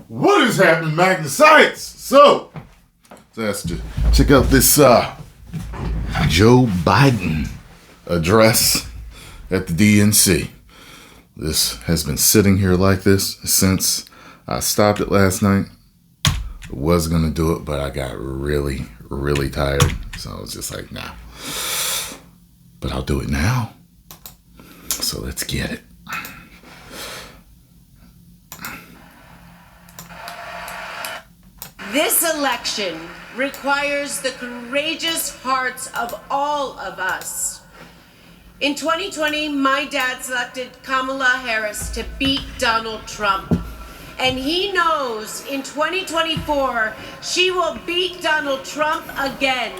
What is happening, Magnus Science? So let's just check out this Joe Biden address at the DNC. This has been sitting here like this since I stopped it last night. I was gonna do it, but I got really, really tired. So I was just like, nah. But I'll do it now. So let's get it. This election requires the courageous hearts of all of us. In 2020, my dad selected Kamala Harris to beat Donald Trump. And he knows in 2024, she will beat Donald Trump again.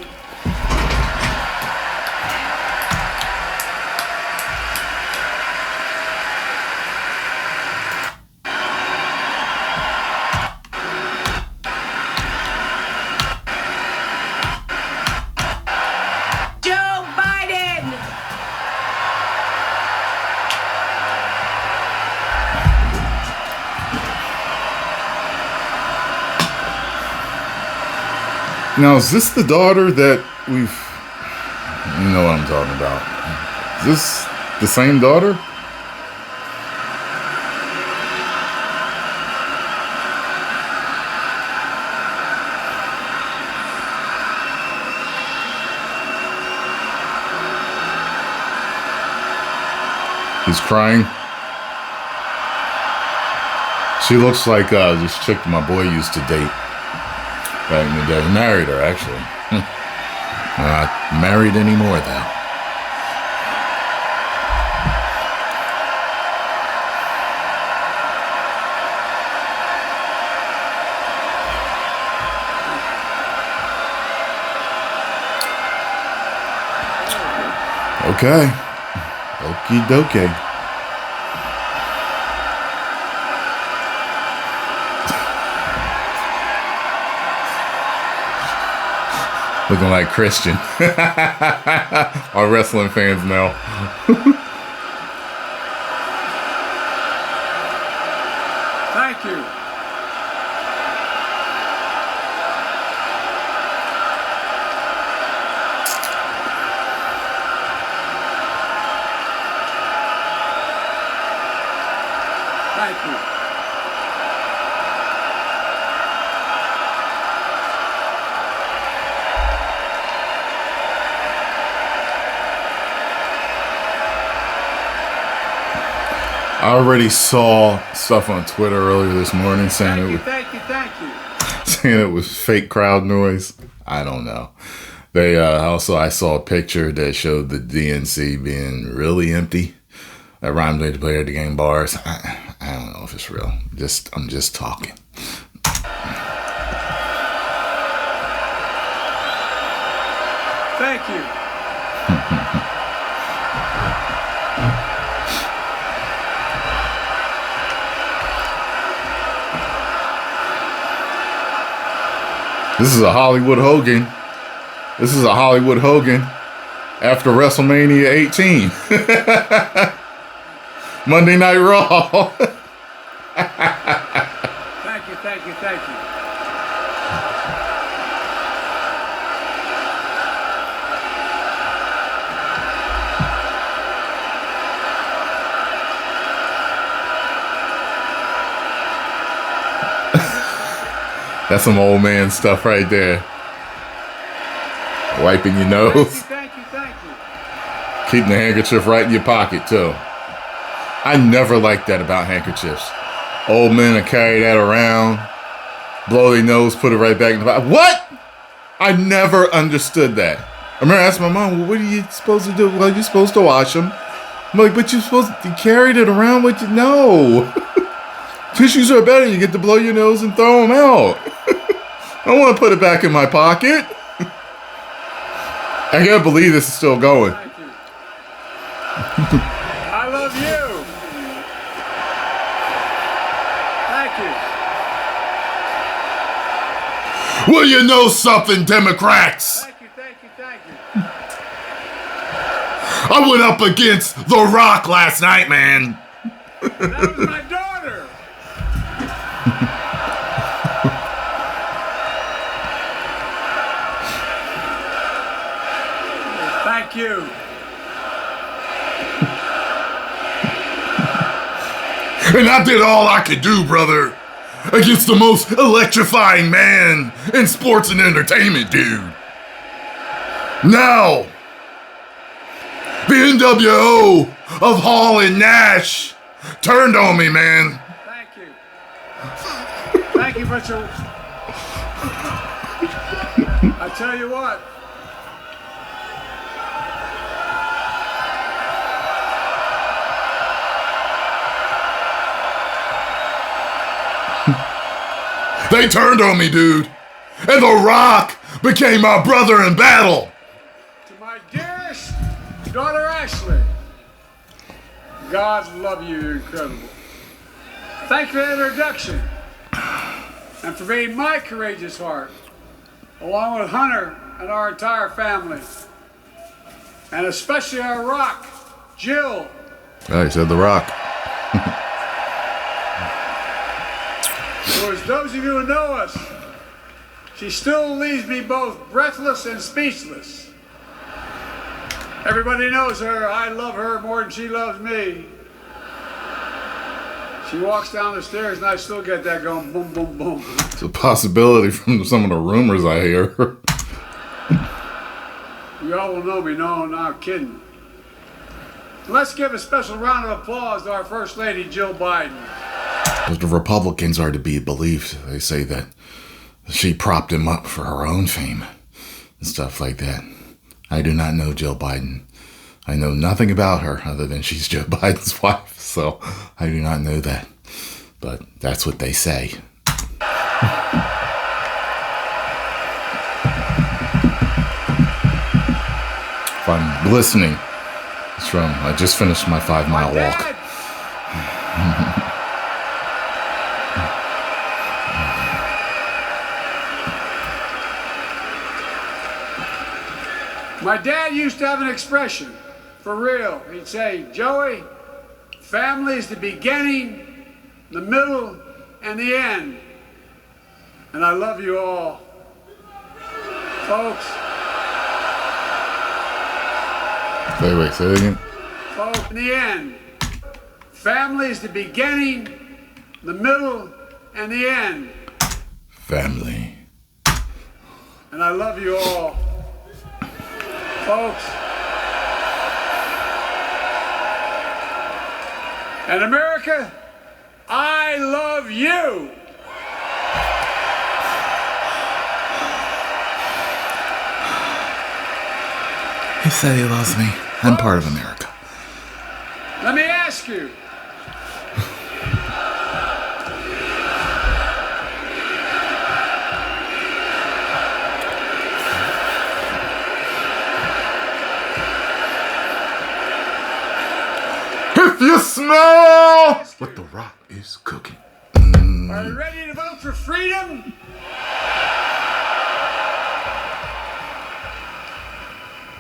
Now, is this the daughter that you know what I'm talking about. Is this the same daughter? He's crying. She looks like this chick my boy used to date. Back in the day. He married her, actually. Not married anymore, though. Okay. Okie dokie. Looking like Christian. Our wrestling fans know. Thank you. Thank you. I already saw stuff on Twitter earlier this morning saying Thank you. saying it was fake crowd noise. I don't know. They also, I saw a picture that showed the DNC being really empty. That rhymes with the player at the game bars. I don't know if it's real. I'm just talking. Thank you. This is a Hollywood Hogan. This is a Hollywood Hogan after WrestleMania 18. Monday Night Raw. Thank you. That's some old man stuff right there. Wiping your nose. Thank you. Keeping the handkerchief right in your pocket, too. I never liked that about handkerchiefs. Old men will carry that around, blow their nose, put it right back in the pocket. What? I never understood that. I remember asking my mom, well, what are you supposed to do? Well, you're supposed to wash them. I'm like, but you're supposed to carry it around with you? No. Tissues are better. You get to blow your nose and throw them out. I don't want to put it back in my pocket. I can't believe this is still going. Thank you. I love you. Thank you. Well, you know something, Democrats? Thank you. I went up against The Rock last night, man. That was my daughter. Thank you. And I did all I could do, brother, against the most electrifying man in sports and entertainment, dude. Now, the NWO of Hall and Nash turned on me, man. Thank you. Thank you, but I tell you what. They turned on me, dude. And The Rock became my brother in battle. To my dearest daughter Ashley, God love you, you're incredible. Thank you for the introduction and for being my courageous heart, along with Hunter and our entire family, and especially our Rock, Jill. Oh, he said The Rock. For as those of you who know us, she still leaves me both breathless and speechless. Everybody knows her. I love her more than she loves me. She walks down the stairs and I still get that going boom, boom, boom. It's a possibility from some of the rumors I hear. You all will know me. No, I'm not kidding. Let's give a special round of applause to our First Lady, Jill Biden. But the Republicans are to be believed. They say that she propped him up for her own fame and stuff like that. I do not know Jill Biden. I know nothing about her other than she's Joe Biden's wife, so I do not know that. But that's what they say. If I'm listening, it's from, I just finished my 5-mile walk. My dad used to have an expression, for real. He'd say, Joey, family is the beginning, the middle, and the end. And I love you all. Folks. Wait, say it again. Folks, in the end. Family is the beginning, the middle, and the end. Family. And I love you all. Folks. And America, I love you. He said he loves me. I'm part of America. Let me ask you. If you smell what The Rock is cooking. Are you ready to vote for freedom?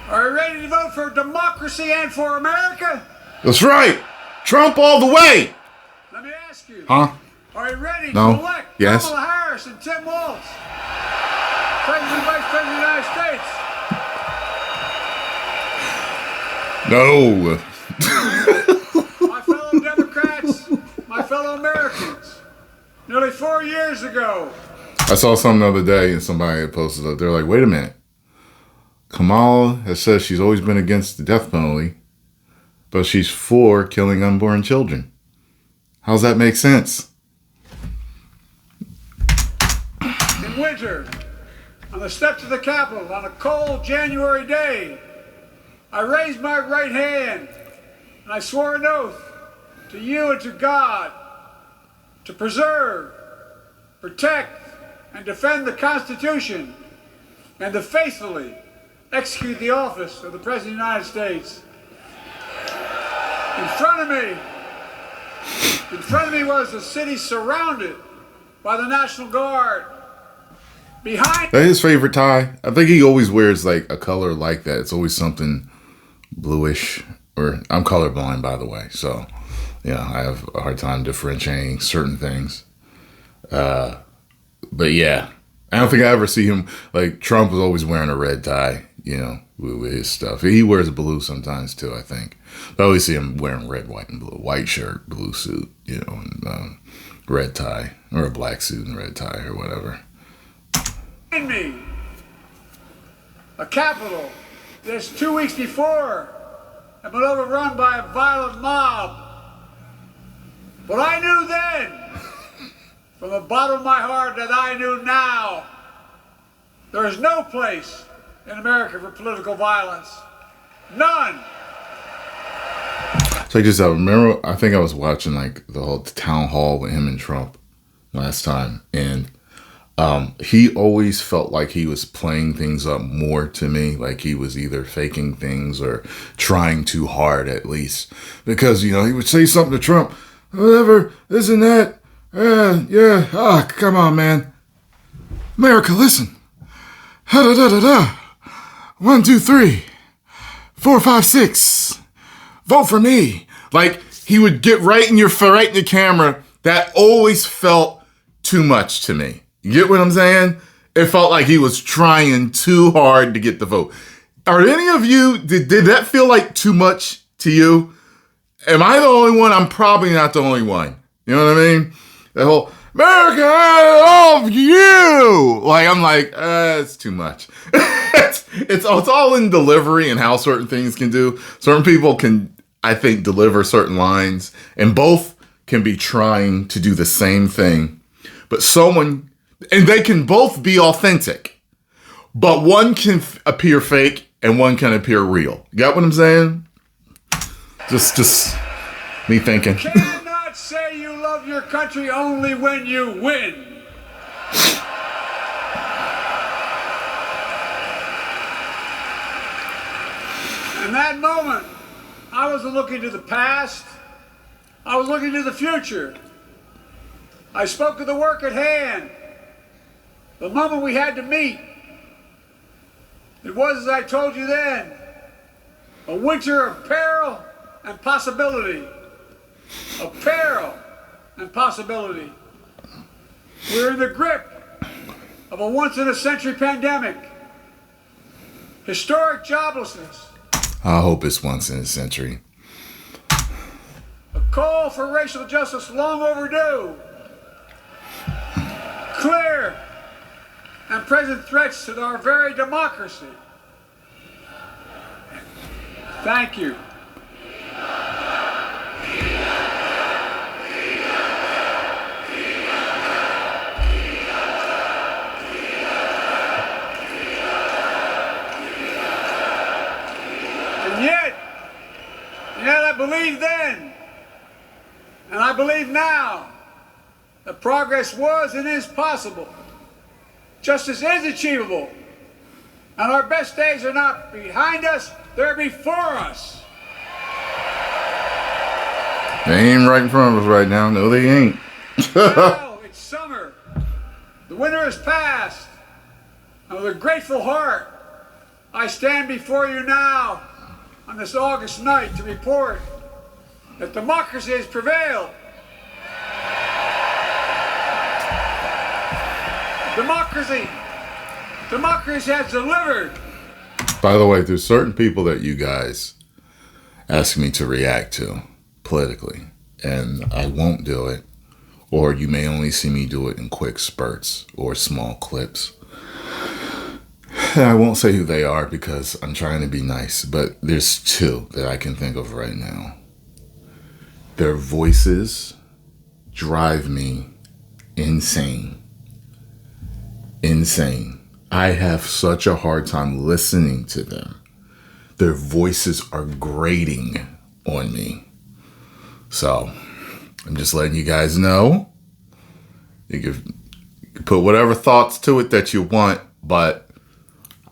Are you ready to vote for democracy and for America? That's right. Trump all the way. Let me ask you. Huh? Are you ready No. to elect Yes. Kamala Harris and Tim Walz, President and Vice President of the United States? No. My fellow Democrats, my fellow Americans, nearly 4 years ago, I saw something the other day and somebody had posted up. They're like, wait a minute. Kamala has said she's always been against the death penalty, but she's for killing unborn children. How's that make sense? in winter, on the steps of the Capitol, on a cold January day, I raised my right hand and I swore an oath to you and to God to preserve, protect, and defend the Constitution and to faithfully execute the office of the President of the United States. In front of me was a city surrounded by the National Guard. Behind That his favorite tie. I think he always wears like a color like that. It's always something bluish. Or I'm colorblind, by the way, so yeah, I have a hard time differentiating certain things. But yeah, I don't think I ever see him like Trump was always wearing a red tie. you know, with his stuff. He wears blue sometimes too, I think. But I always see him wearing red, white, and blue. White shirt, blue suit, you know, and red tie, or a black suit and red tie, or whatever. In me, a capital just 2 weeks before had been overrun by a violent mob. But I knew then, from the bottom of my heart, that I knew now, there is no place in America for political violence. None. So I just remember, I think I was watching like the whole town hall with him and Trump last time, and he always felt like he was playing things up more to me, like he was either faking things or trying too hard at least, because, you know, he would say something to Trump, whatever, this and that, yeah, come on, man. America, listen. Da-da-da-da-da. 1, 2, 3, 4, 5, 6. Vote for me. Like, he would get right in the camera. That always felt too much to me. You get what I'm saying? It felt like he was trying too hard to get the vote. Are any of you, did that feel like too much to you? Am I the only one? I'm probably not the only one. You know what I mean? That whole, America, I love you. Like, I'm like, it's too much. it's all in delivery and how certain things can do. Certain people can, I think, deliver certain lines, and both can be trying to do the same thing. But and they can both be authentic, but one can appear fake and one can appear real. You got what I'm saying? Just me thinking. You cannot say you love your country only when you win. In that moment, I wasn't looking to the past. I was looking to the future. I spoke of the work at hand, the moment we had to meet. It was, as I told you then, a winter of peril and possibility. Of peril and possibility. We're in the grip of a once-in-a-century pandemic. Historic joblessness. I hope it's once in a century. A call for racial justice long overdue. Clear and present threats to our very democracy. Thank you. And yet I believed then, and I believe now, that progress was and is possible. Justice is achievable. And our best days are not behind us, they're before us. They ain't right in front of us right now. No, they ain't. Now it's summer. The winter has passed. And with a grateful heart, I stand before you now on this August night to report that democracy has prevailed. Democracy has delivered. By the way, there's certain people that you guys ask me to react to politically, and I won't do it, or you may only see me do it in quick spurts or small clips. I won't say who they are because I'm trying to be nice, but there's two that I can think of right now. Their voices drive me insane. Insane. I have such a hard time listening to them. Their voices are grating on me. So, I'm just letting you guys know. You can put whatever thoughts to it that you want, but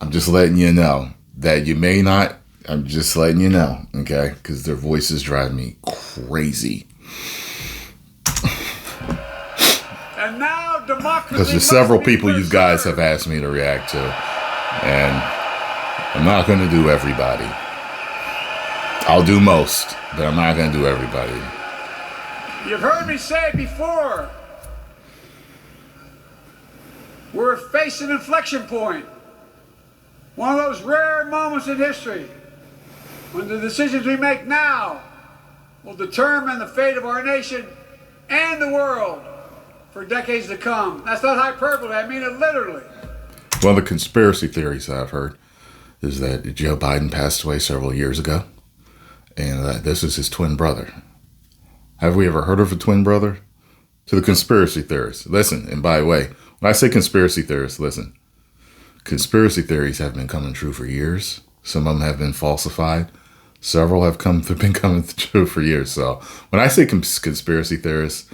I'm just letting you know that you may not. I'm just letting you know, okay? Because their voices drive me crazy. And now democracy. Because there's several people you guys have asked me to react to, and I'm not going to do everybody. I'll do most, but I'm not going to do everybody. You've heard me say it before. We're facing an inflection point. One of those rare moments in history when the decisions we make now will determine the fate of our nation and the world for decades to come. That's not hyperbole, I mean it literally. One of the conspiracy theories I've heard is that Joe Biden passed away several years ago, and that this is his twin brother. Have we ever heard of a twin brother? To the conspiracy theorists, listen, and by the way, when I say conspiracy theorists, listen, conspiracy theories have been coming true for years. Some of them have been falsified. Several have been coming true for years. So when I say conspiracy theorists,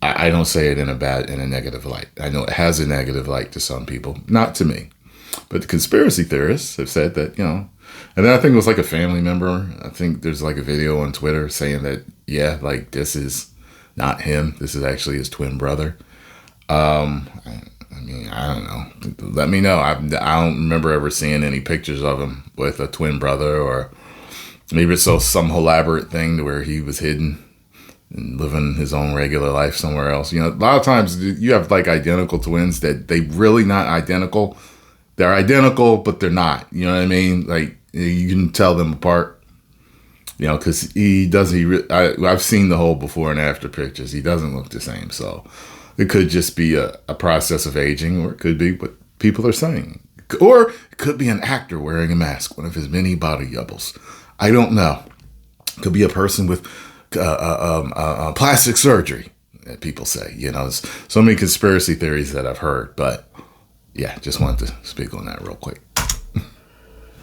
I don't say it in a negative light. I know it has a negative light to some people, not to me. But the conspiracy theorists have said that, and then I think it was like a family member. I think there's like a video on Twitter saying that, yeah, like this is not him. This is actually his twin brother. I mean, I don't know. Let me know. I don't remember ever seeing any pictures of him with a twin brother, or maybe it's some elaborate thing to where he was hidden and living his own regular life somewhere else. A lot of times you have like identical twins that they really not identical. They're identical, but they're not. You know what I mean? Like you can tell them apart. Because I've seen the whole before and after pictures. He doesn't look the same. So it could just be a process of aging, or it could be what people are saying. Or it could be an actor wearing a mask, one of his many body doubles. I don't know. It could be a person with plastic surgery, that people say. There's so many conspiracy theories that I've heard. But yeah, just wanted to speak on that real quick.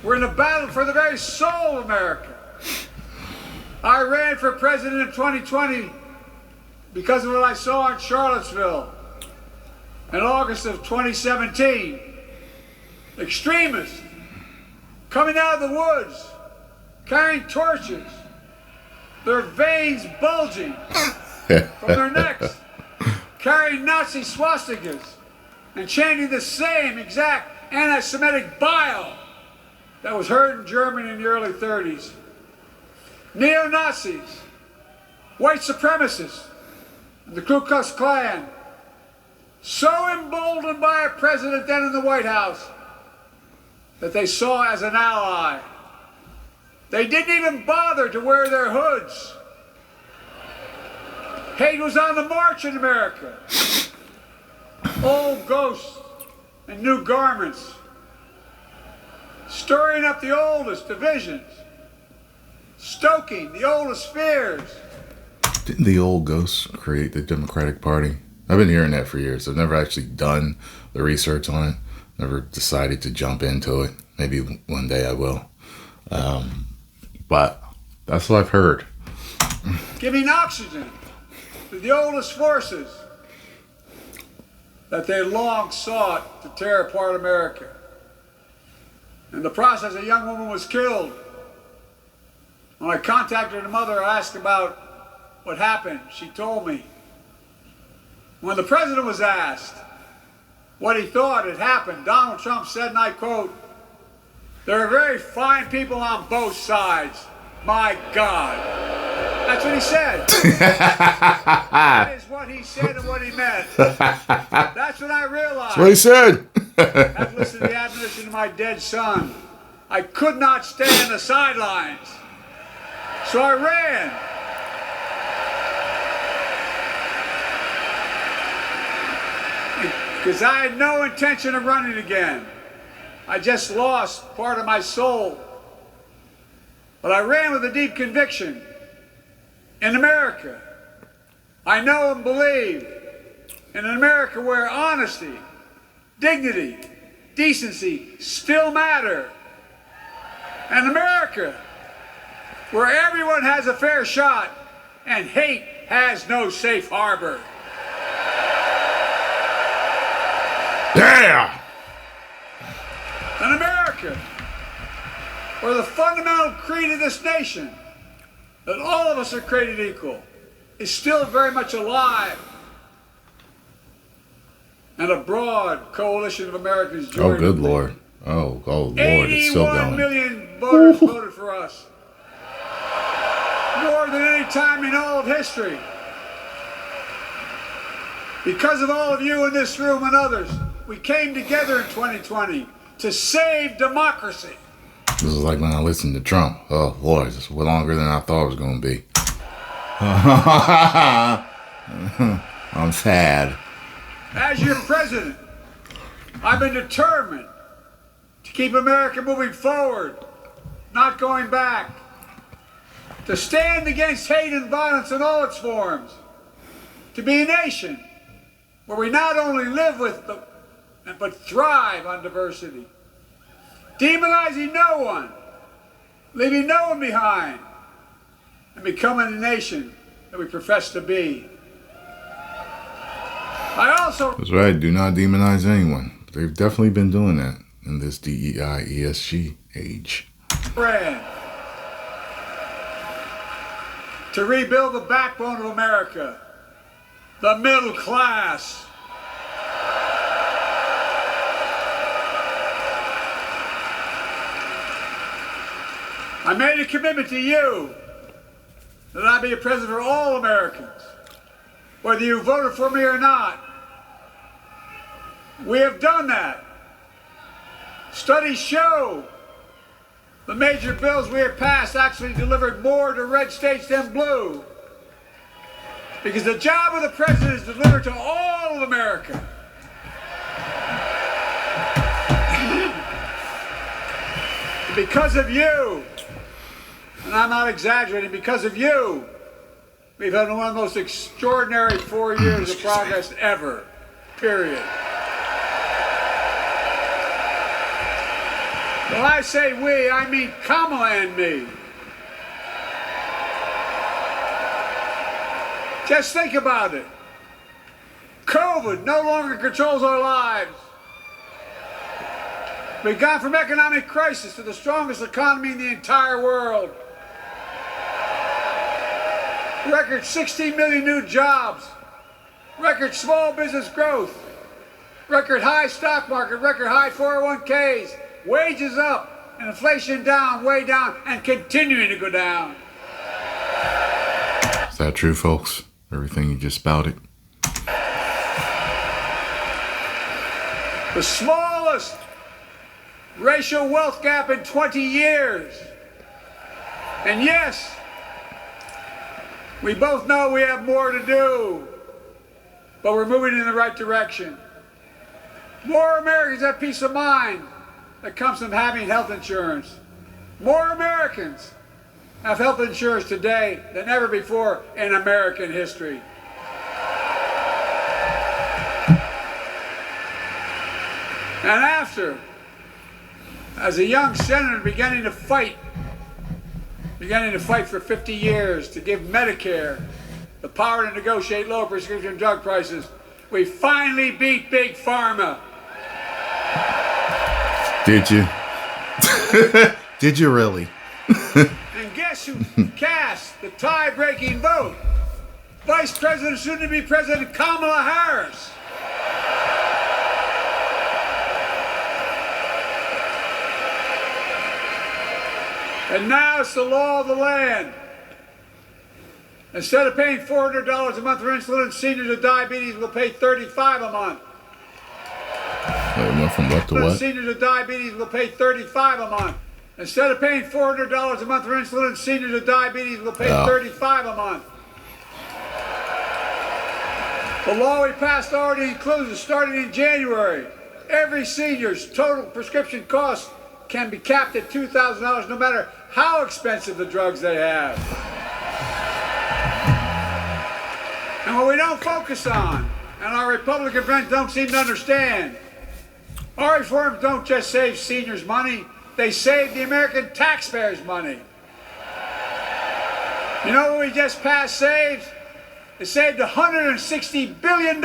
We're in a battle for the very soul of America. I ran for president in 2020 because of what I saw in Charlottesville in August of 2017. Extremists coming out of the woods, carrying torches, their veins bulging from their necks, carrying Nazi swastikas, and chanting the same exact anti-Semitic bile that was heard in Germany in the early 30s. Neo-Nazis, white supremacists, and the Ku Klux Klan, so emboldened by a president then in the White House that they saw as an ally. They didn't even bother to wear their hoods. Hate was on the march in America. Old ghosts and new garments, stirring up the oldest divisions, stoking the oldest fears. Didn't the old ghosts create the Democratic Party? I've been hearing that for years. I've never actually done the research on it. Never decided to jump into it. Maybe one day I will. But that's what I've heard. Giving oxygen to the oldest forces that they long sought to tear apart America. In the process, a young woman was killed. When I contacted her mother, I asked about what happened. She told me. When the president was asked what he thought had happened, Donald Trump said, and I quote, "There are very fine people on both sides. My God." That's what he said. That is what he said and what he meant. That's what I realized. That's what he said. After listening to the admonition of my dead son, I could not stay on the sidelines. So I ran. Because I had no intention of running again. I just lost part of my soul. But I ran with a deep conviction. In America, I know and believe in an America where honesty, dignity, decency still matter. An America where everyone has a fair shot and hate has no safe harbor. Yeah! An America where the fundamental creed of this nation, that all of us are created equal, is still very much alive. And a broad coalition of Americans joined. Oh, good Lord. Oh, Lord, it's still 81 going. million voters voted for us. More than any time in all of history. Because of all of you in this room and others, we came together in 2020 to save democracy. This is like when I listened to Trump. Oh, Lord, this was longer than I thought it was going to be. I'm sad. As your president, I've been determined to keep America moving forward, not going back. To stand against hate and violence in all its forms. To be a nation where we not only live with but thrive on diversity. Demonizing no one, leaving no one behind, and becoming a nation that we profess to be. I also... That's right, do not demonize anyone. They've definitely been doing that in this DEI, ESG age. ...ran to rebuild the backbone of America, the middle class. I made a commitment to you that I'd be a president for all Americans, whether you voted for me or not. We have done that. Studies show the major bills we have passed actually delivered more to red states than blue. Because the job of the president is to deliver to all of America. Because of you, and I'm not exaggerating, because of you, we've had one of the most extraordinary 4 years of progress ever, period. When I say we, I mean Kamala and me. Just think about it. COVID no longer controls our lives. We've gone from economic crisis to the strongest economy in the entire world. Record 16 million new jobs. Record small business growth. Record high stock market. Record high 401ks. Wages up. And inflation down, way down, and continuing to go down. Is that true, folks? Everything you just spouted? The smallest racial wealth gap in 20 years. And yes, we both know we have more to do, but we're moving in the right direction. More Americans have peace of mind that comes from having health insurance. More Americans have health insurance today than ever before in American history. And after, as a young senator beginning to fight for 50 years to give Medicare the power to negotiate lower prescription drug prices, we finally beat Big Pharma. Did you? Did you really? And guess who cast the tie-breaking vote? Vice President, soon-to-be President Kamala Harris. And now it's the law of the land. Instead of paying $400 a month for insulin, seniors with diabetes will pay $35 a month. Wait, went from what to what? Seniors with diabetes will pay $35 a month. Instead of paying $400 a month for insulin, seniors with diabetes will pay $35 a month. The law we passed already includes, starting in January, every senior's total prescription cost can be capped at $2,000 no matter how expensive the drugs they have. And what we don't focus on, and our Republican friends don't seem to understand, our reforms don't just save seniors money, they save the American taxpayers money. You know what we just passed saves? It saved $160 billion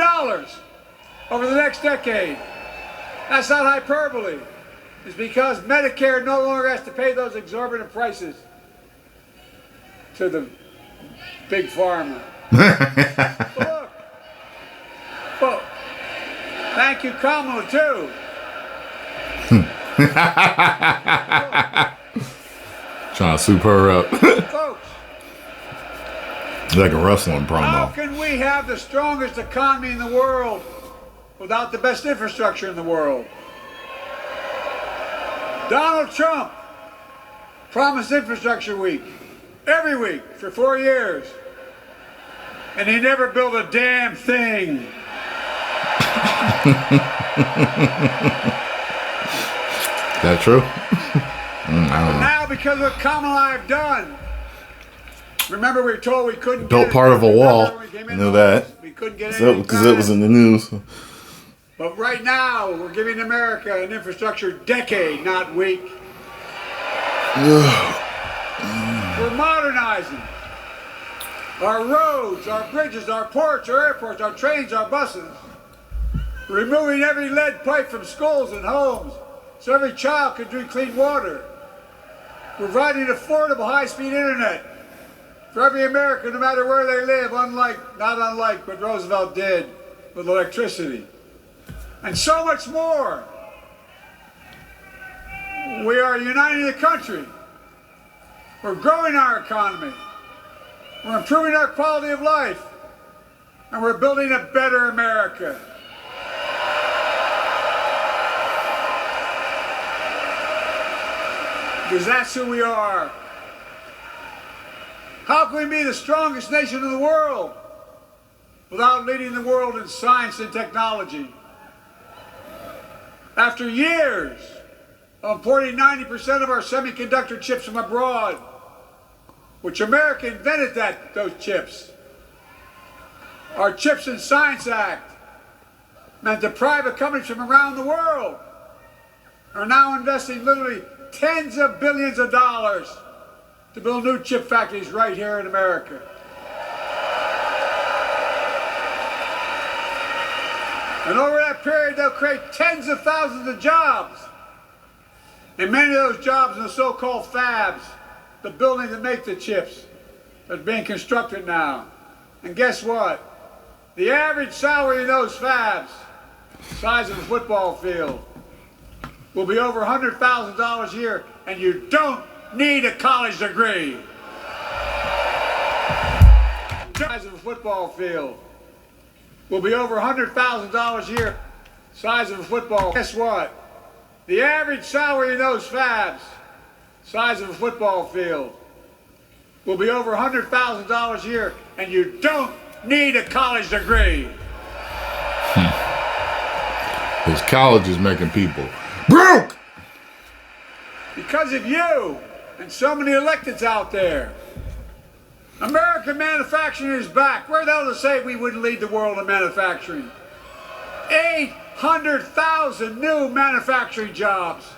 over the next decade. That's not hyperbole. It's because Medicare no longer has to pay those exorbitant prices to the big pharma. Look, thank you, Kamala, too. Trying to soup her up. Folks, It's like a wrestling promo. how can we have the strongest economy in the world without the best infrastructure in the world? Donald Trump promised Infrastructure Week every week for 4 years, and he never built a damn thing. That true? I don't know. Now, because of what Kamala have done, remember we were told we couldn't Built get part of a wall. when we came I in know the that. office. We couldn't get it Because it was in the news. But right now, we're giving America an infrastructure decade, not week. We're modernizing our roads, our bridges, our ports, our airports, our trains, our buses. Removing every lead pipe from schools and homes so every child can drink clean water. Providing affordable high-speed internet for every American, no matter where they live, not unlike what Roosevelt did with electricity. And so much more. We are uniting the country. We're growing our economy. We're improving our quality of life. And we're building a better America. Because that's who we are. How can we be the strongest nation in the world without leading the world in science and technology? After years of importing 90% of our semiconductor chips from abroad, which America invented those chips. Our Chips and Science Act meant that private companies from around the world are now investing literally tens of billions of dollars to build new chip factories right here in America. And over that period, they'll create tens of thousands of jobs. And many of those jobs in the so-called fabs, the buildings that make the chips, are being constructed now. And guess what? The average salary in those fabs, size of a football field, will be over $100,000 a year, and you don't need a college degree. Size of a football field will be over $100,000 a year, size of a football. Guess what? The average salary in those fabs, size of a football field, will be over $100,000 a year, and you don't need a college degree. His college is making people broke. Because of you and so many electeds out there. American manufacturing is back. Where the hell to say we wouldn't lead the world in manufacturing? 800,000 new manufacturing jobs.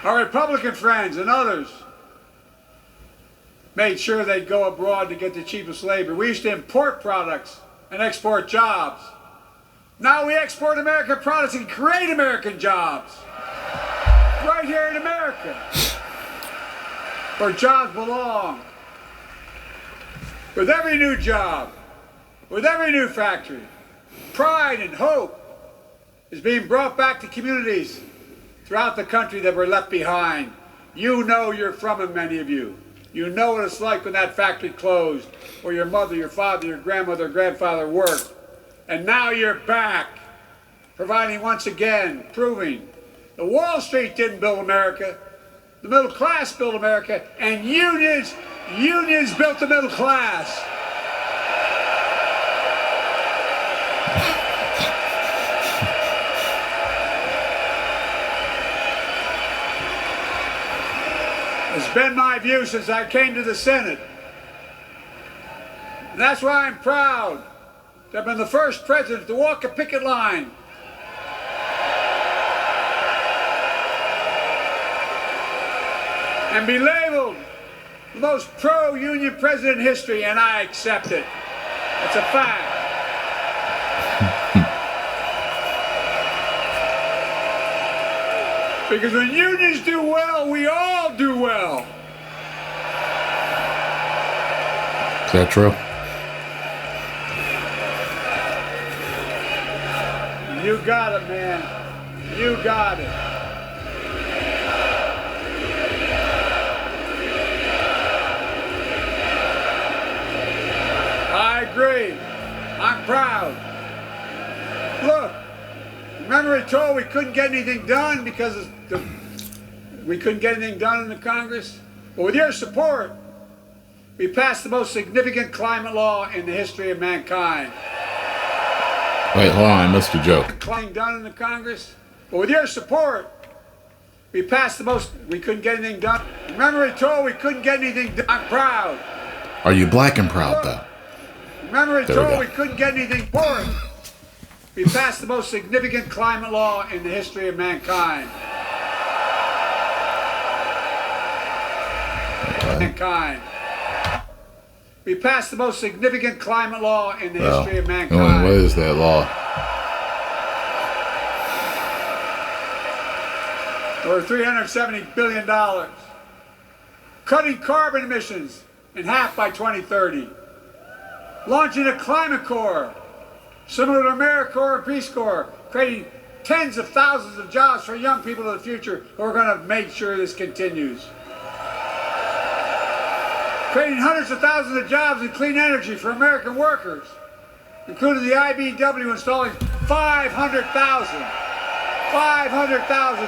Our Republican friends and others made sure they'd go abroad to get the cheapest labor. We used to import products and export jobs. Now we export American products and create American jobs. Right here in America, where jobs belong. With every new job, with every new factory, pride and hope is being brought back to communities throughout the country that were left behind. You know you're from them, many of you. You know what it's like when that factory closed, where your mother, your father, your grandmother, grandfather worked. And now you're back, providing once again, proving the Wall Street didn't build America, the middle class built America, and unions built the middle class. It's been my view since I came to the Senate. And that's why I'm proud to have been the first president to walk a picket line. And be labeled the most pro-union president in history, and I accept it. It's a fact. Because when unions do well, we all do well. Is that true? You got it, man. You got it. I agree. I'm proud. Look, remember he told we couldn't get anything done because we couldn't get anything done in the Congress? Well, with your support, we passed the most significant climate law in the history of mankind. Wait, hold on, I missed a joke. Done in the Congress? Well, with your support, we passed the most. We couldn't get anything done. Remember he told we couldn't get anything done. I'm proud. Are you black and proud, though? Remember he There we told go. we couldn't get anything done. We passed the most significant climate law in the history of mankind. Mankind. We passed the most significant climate law in the history of mankind. What is that law? Over $370 billion. Cutting carbon emissions in half by 2030. Launching a climate corps, similar to AmeriCorps and Peace Corps, creating tens of thousands of jobs for young people of the future who are going to make sure this continues. Creating hundreds of thousands of jobs in clean energy for American workers, including the IBEW installing 500,000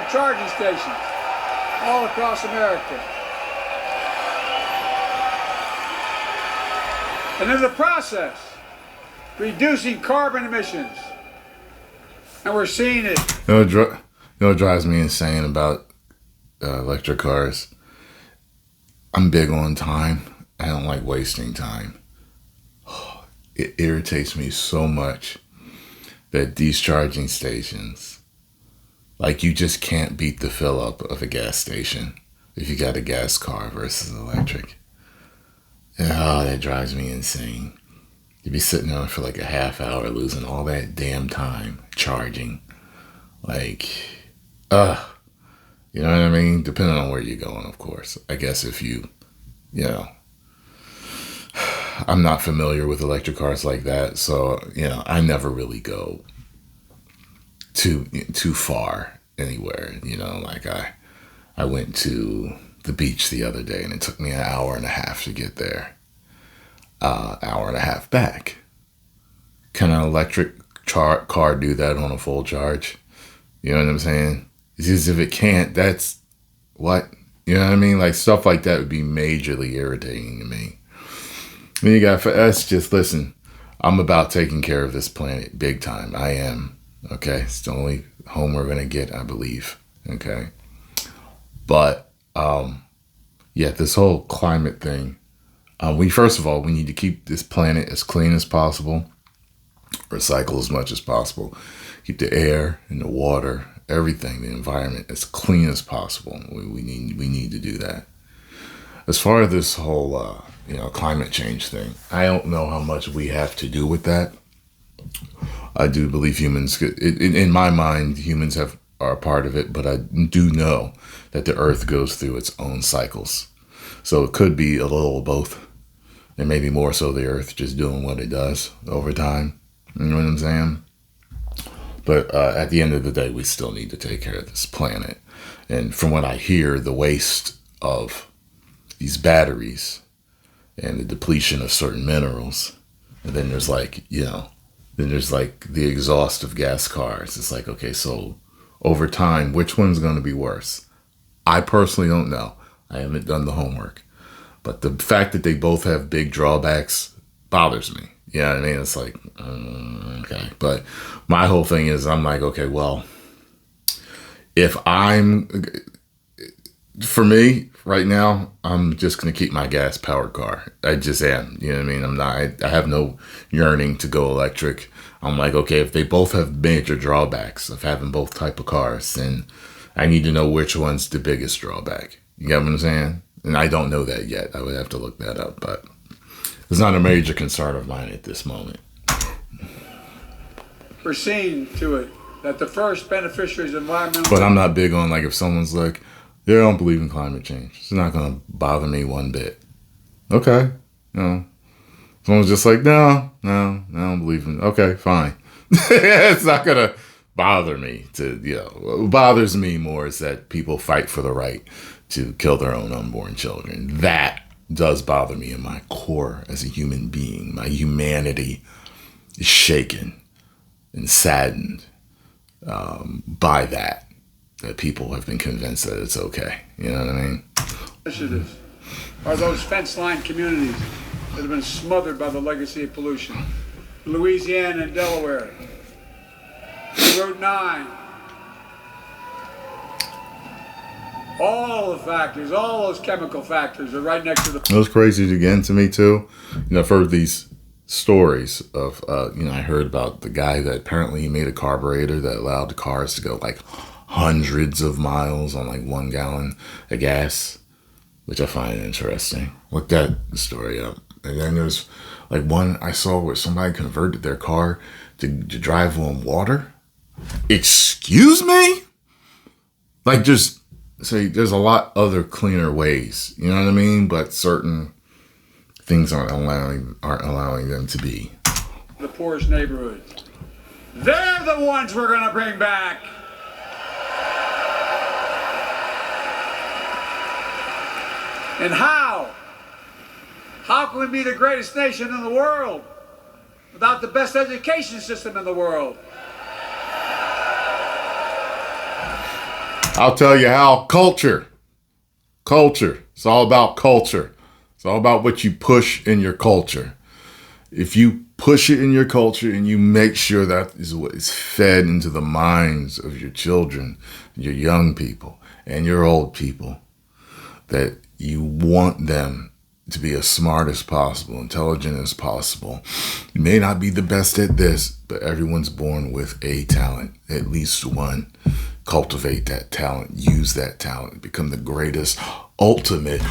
charging stations all across America. And in the process, reducing carbon emissions. And we're seeing it. You know what drives me insane about electric cars? I'm big on time. I don't like wasting time. It irritates me so much that these charging stations, like, you just can't beat the fill up of a gas station if you got a gas car versus electric. Oh, that drives me insane. You'd be sitting there for like a half hour losing all that damn time charging. Like, you know what I mean? Depending on where you're going, of course. I guess if you know, I'm not familiar with electric cars like that, so, I never really go too far anywhere. Like I went to the beach the other day and it took me an hour and a half to get there, hour and a half back. Can an electric car do that on a full charge? You know what I'm saying? It's just, if it can't, that's what, you know what I mean? Like, stuff like that would be majorly irritating to me. Then you got, us just listen, I'm about taking care of this planet big time. I am. Okay. It's the only home we're going to get, I believe. Okay. But, yeah, this whole climate thing, first of all, we need to keep this planet as clean as possible, recycle as much as possible, keep the air and the water, everything, the environment as clean as possible. We need to do that. As far as this whole, climate change thing, I don't know how much we have to do with that. I do believe humans, in my mind, humans are a part of it, but I do know that the earth goes through its own cycles. So it could be a little of both, and maybe more so the earth just doing what it does over time. You know what I'm saying? But at the end of the day, we still need to take care of this planet. And from what I hear, the waste of these batteries and the depletion of certain minerals, and then there's like, the exhaust of gas cars. It's like, okay, so over time, which one's going to be worse? I personally don't know. I haven't done the homework. But the fact that they both have big drawbacks bothers me. You know what I mean? It's like, okay. But my whole thing is, I'm like, okay, well, for me right now, I'm just going to keep my gas powered car. I just am. You know what I mean? I have no yearning to go electric. I'm like, okay, if they both have major drawbacks of having both type of cars, then I need to know which one's the biggest drawback. You get what I'm saying? And I don't know that yet. I would have to look that up, but it's not a major concern of mine at this moment. We're seeing to it that the first beneficiaries of environmental... But I'm not big on, like, if someone's like, yeah, I don't believe in climate change, it's not going to bother me one bit. Okay. Someone's just like, no, I don't believe in... Okay, fine. It's not going to bother me what bothers me more is that people fight for the right to kill their own unborn children. That does bother me in my core as a human being. My humanity is shaken and saddened by that people have been convinced that it's okay. You know what I mean? Initiatives are those fence-line communities that have been smothered by the legacy of pollution. Louisiana and Delaware, Route 9, all the factors, all those chemical factors are right next to the... It was crazy again to me too. You know, I've heard these stories of, I heard about the guy that apparently he made a carburetor that allowed the cars to go like hundreds of miles on like 1 gallon of gas, which I find interesting. Look that story up. And then there's like one I saw where somebody converted their car to drive on water. Excuse me? Like, just say there's a lot other cleaner ways, you know what I mean? But certain things aren't allowing them to be. The poorest neighborhoods. They're the ones we're going to bring back. And how? How can we be the greatest nation in the world without the best education system in the world? I'll tell you how. Culture. It's all about culture. It's all about what you push in your culture. If you push it in your culture and you make sure that is what is fed into the minds of your children, your young people, and your old people, that you want them to be as smart as possible, intelligent as possible. You may not be the best at this, but everyone's born with a talent, at least one. Cultivate that talent, use that talent, become the greatest, ultimate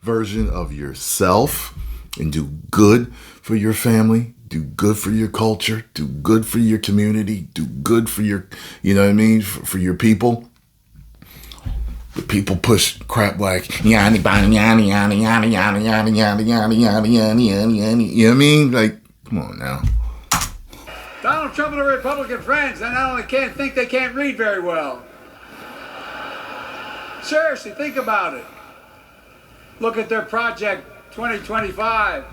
version of yourself, and do good for your family, do good for your culture, do good for your community, do good for your, you know what I mean, for your people. But people push crap like yada yada yada yada yada yada yada yada yada yada yada yada. You know what I mean? Like, come on now. Donald Trump and the Republican friends, they not only can't think, they can't read very well. Seriously, think about it. Look at their Project 2025.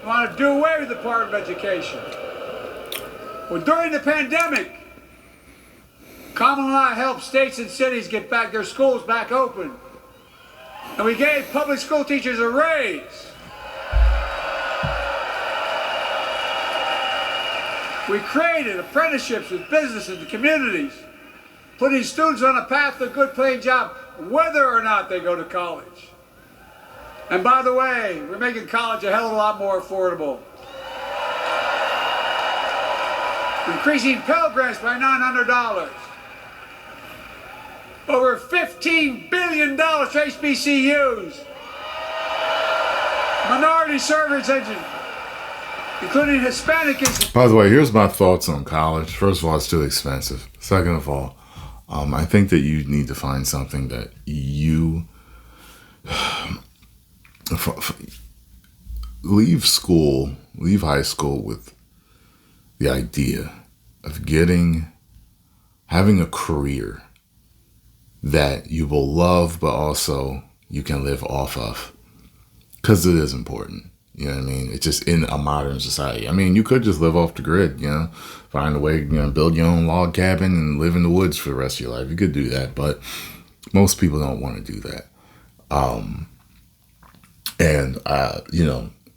They want to do away with the Department of Education. Well, during the pandemic, common law helped states and cities get back their schools back open. And we gave public school teachers a raise. We created apprenticeships with businesses and communities, putting students on a path to a good paying job, whether or not they go to college. And by the way, we're making college a hell of a lot more affordable. Increasing Pell Grants by $900. Over $15 billion to HBCUs. Minority service engine, including Hispanic institutions. By the way, here's my thoughts on college. First of all, it's too expensive. Second of all, I think that you need to find something that you leave high school with the idea of having a career that you will love, but also you can live off of, because it is important. You know what I mean? It's just in a modern society. I mean, you could just live off the grid, find a way, build your own log cabin and live in the woods for the rest of your life. You could do that, but most people don't want to do that.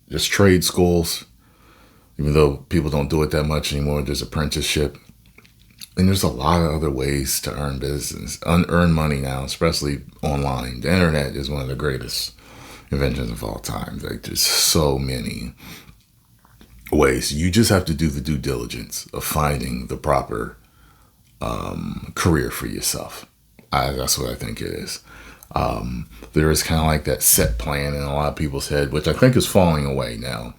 Just trade schools, even though people don't do it that much anymore, there's apprenticeship. And there's a lot of other ways to earn money now, especially online. The internet is one of the greatest inventions of all time. Like, there's so many ways. You just have to do the due diligence of finding the proper career for yourself. That's what I think it is. There is kind of like that set plan in a lot of people's head, which I think is falling away now.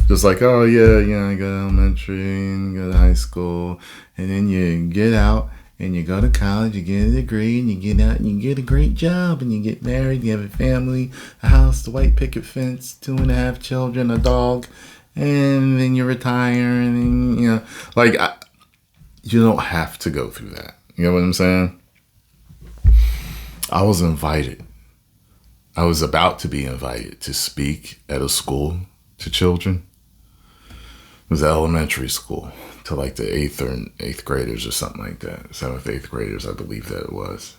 Just like, oh yeah, you go to elementary and you go to high school, and then you get out and you go to college, you get a degree, and you get out and you get a great job, and you get married, you have a family, a house, the white picket fence, 2.5 children, a dog, and then you retire, and then, you don't have to go through that. You know what I'm saying? I was about to be invited to speak at a school to children. was elementary school to like the eighth graders or something like that. Seventh, eighth graders, I believe that it was.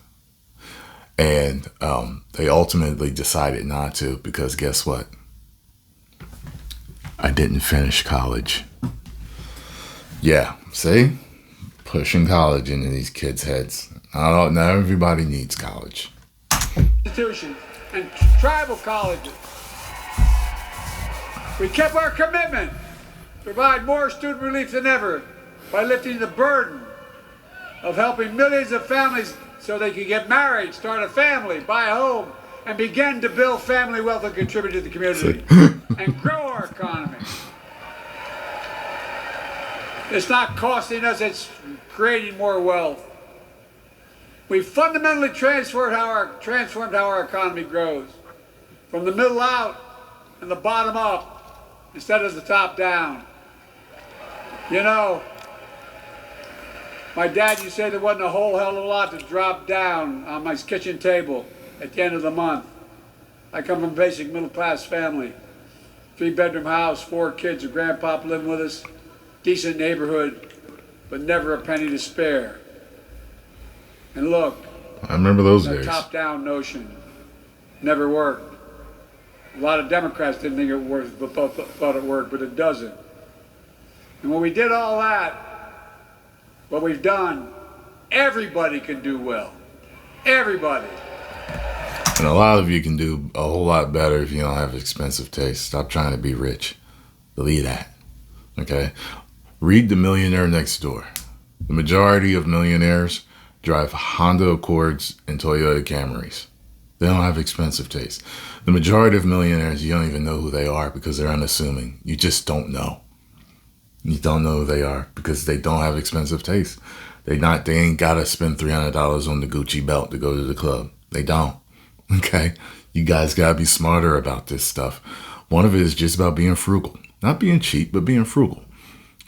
And they ultimately decided not to because guess what? I didn't finish college. Yeah, see? Pushing college into these kids' heads. I don't know, everybody needs college. Institutions and tribal colleges. We kept our commitment to provide more student relief than ever by lifting the burden of helping millions of families so they could get married, start a family, buy a home, and begin to build family wealth and contribute to the community and grow our economy. It's not costing us, it's creating more wealth. We fundamentally transformed how our economy grows. From the middle out and the bottom up, instead of the top down. You know, my dad used to say there wasn't a whole hell of a lot to drop down on my kitchen table at the end of the month. I come from a basic middle class family. 3-bedroom house, 4 kids, a grandpop living with us, decent neighborhood, but never a penny to spare. And look, I remember those that days. top-down notion never worked. A lot of Democrats didn't think it worked, but thought it worked, but it doesn't. And when we did all that, what we've done, everybody can do well. Everybody. And a lot of you can do a whole lot better if you don't have expensive taste. Stop trying to be rich. Believe that. Okay? Read The Millionaire Next Door. The majority of millionaires drive Honda Accords and Toyota Camrys. They don't have expensive taste. The majority of millionaires, you don't even know who they are because they're unassuming. You just don't know. You don't know who they are because they don't have expensive taste. They ain't gotta spend $300 on the Gucci belt to go to the club. They don't. Okay? You guys gotta be smarter about this stuff. One of it is just about being frugal. Not being cheap, but being frugal.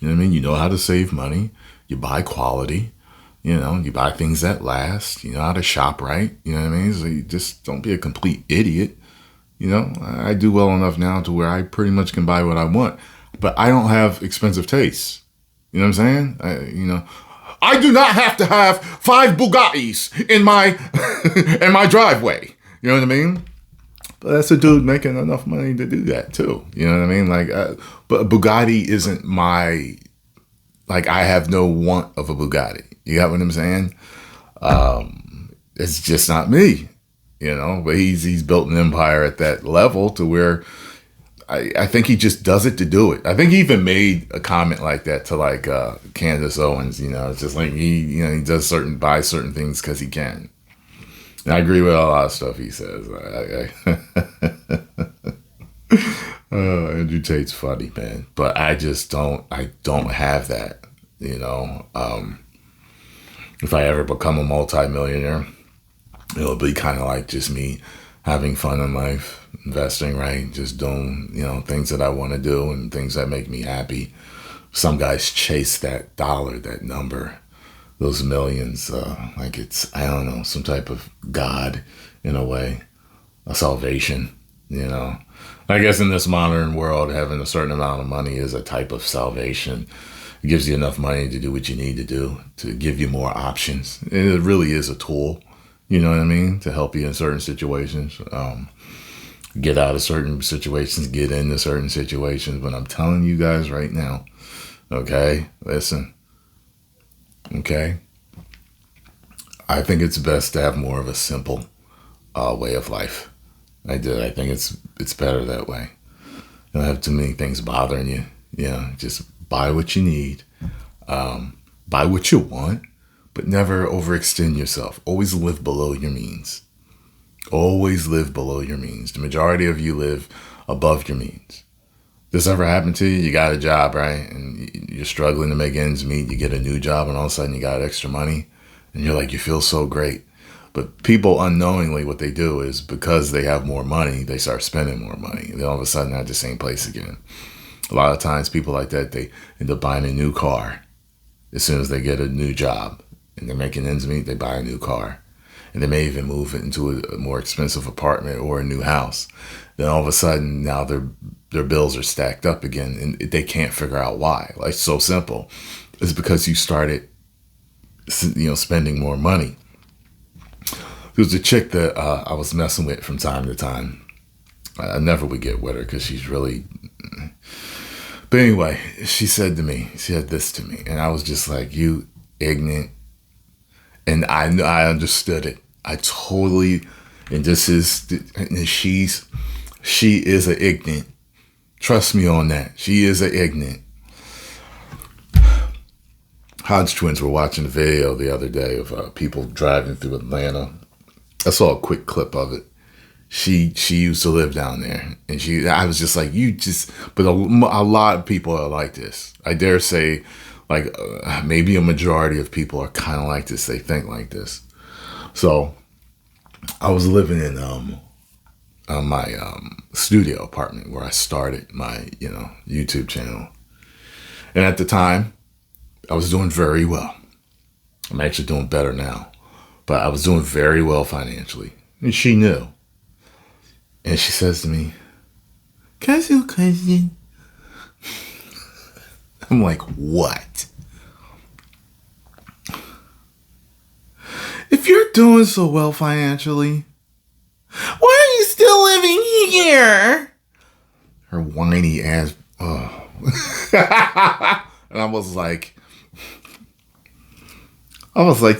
You know what I mean? You know how to save money. You buy quality. You know, you buy things that last. You know how to shop right. You know what I mean? So you just don't be a complete idiot. You know, I do well enough now to where I pretty much can buy what I want. But I don't have expensive tastes. You know what I'm saying? I do not have to have 5 Bugattis in my in my driveway. You know what I mean? But that's a dude making enough money to do that too. You know what I mean? Like, but Bugatti isn't my, like, I have no want of a Bugatti. You got what I'm saying? It's just not me. You know, but he's built an empire at that level to where I think he just does it to do it. I think he even made a comment like that to like Candace Owens. You know, it's just like he does buys certain things because he can. And I agree with a lot of stuff he says. Andrew Tate's funny, man, but I don't have that. You know, if I ever become a multimillionaire, it'll be kind of like just me having fun in life, investing right, just doing, things that I want to do and things that make me happy. Some guys chase that dollar, that number, those millions, like it's, I don't know, some type of God in a way, a salvation, I guess in this modern world, having a certain amount of money is a type of salvation. It gives you enough money to do what you need to do, to give you more options. It really is a tool. You know what I mean? To help you in certain situations, get out of certain situations, get into certain situations. But I'm telling you guys right now, okay, listen, okay, I think it's best to have more of a simple way of life. I think it's better that way. You don't have too many things bothering you. Just buy what you need, buy what you want. But never overextend yourself. Always live below your means. Always live below your means. The majority of you live above your means. This ever happened to you? You got a job, right? And you're struggling to make ends meet. You get a new job and all of a sudden you got extra money. And you're like, you feel so great. But people unknowingly, what they do is because they have more money, they start spending more money. And then all of a sudden they're at the same place again. A lot of times people like that, they end up buying a new car as soon as they get a new job. And they're making ends meet, they buy a new car. and they may even move into a more expensive apartment or a new house. Then all of a sudden, now their bills are stacked up again, and they can't figure out why. Like, so simple. It's because you started, spending more money. There was a chick that I was messing with from time to time. I never would get with her because she's really... But anyway, she said this to me, and I was just like, you ignorant. And I understood it. I totally, and she is an ignorant. Trust me on that. She is an ignorant. Hodge twins were watching a video the other day of people driving through Atlanta. I saw a quick clip of it. She used to live down there, and I was just like, but a lot of people are like this. I dare say, like, maybe a majority of people are kind of like this. They think like this. So I was living in my studio apartment where I started my YouTube channel, and at the time I was doing very well. I'm actually doing better now, but I was doing very well financially, and she knew. And she says to me, cousin. I'm like, what? If you're doing so well financially, why are you still living here? Her whiny ass. Oh. And I was like,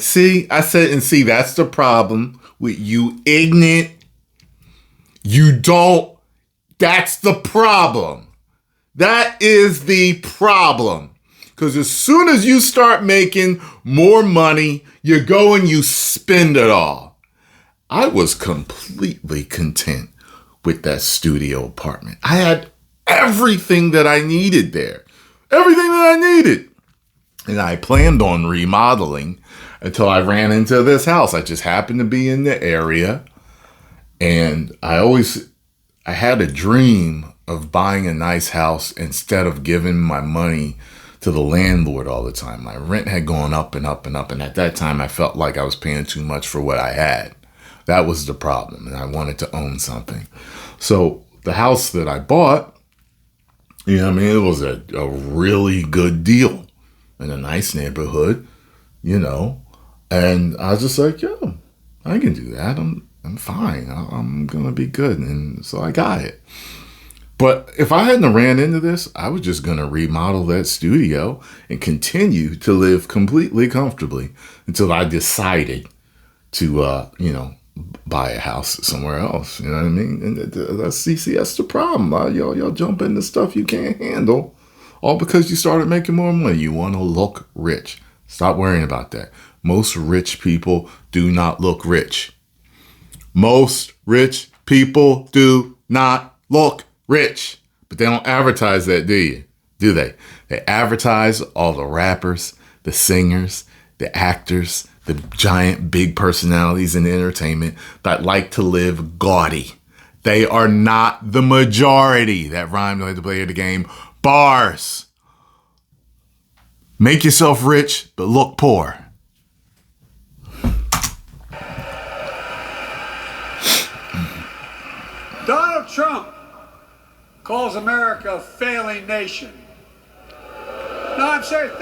see, that's the problem with you ignorant. That's the problem. That is the problem. Because as soon as you start making more money, you go and you spend it all. I was completely content with that studio apartment. I had everything that I needed there. Everything that I needed. And I planned on remodeling until I ran into this house. I just happened to be in the area. And I had a dream of buying a nice house instead of giving my money to the landlord all the time. My rent had gone up and up and up. And at that time, I felt like I was paying too much for what I had. That was the problem. And I wanted to own something. So the house that I bought, it was a really good deal in a nice neighborhood, And I was just like, yo, I can do that. I'm fine. I'm going to be good. And so I got it. But if I hadn't ran into this, I was just going to remodel that studio and continue to live completely comfortably until I decided to, buy a house somewhere else. You know what I mean? And that's the problem. Y'all jump into stuff you can't handle all because you started making more money. You want to look rich. Stop worrying about that. Most rich people do not look rich. Most rich people do not look rich, but they don't advertise that, do you? Do they? They advertise all the rappers, the singers, the actors, the giant big personalities in entertainment that like to live gaudy. They are not the majority. That rhymed like to play the game. Bars. Make yourself rich, but look poor. Donald Trump calls America a failing nation. No, I'm serious,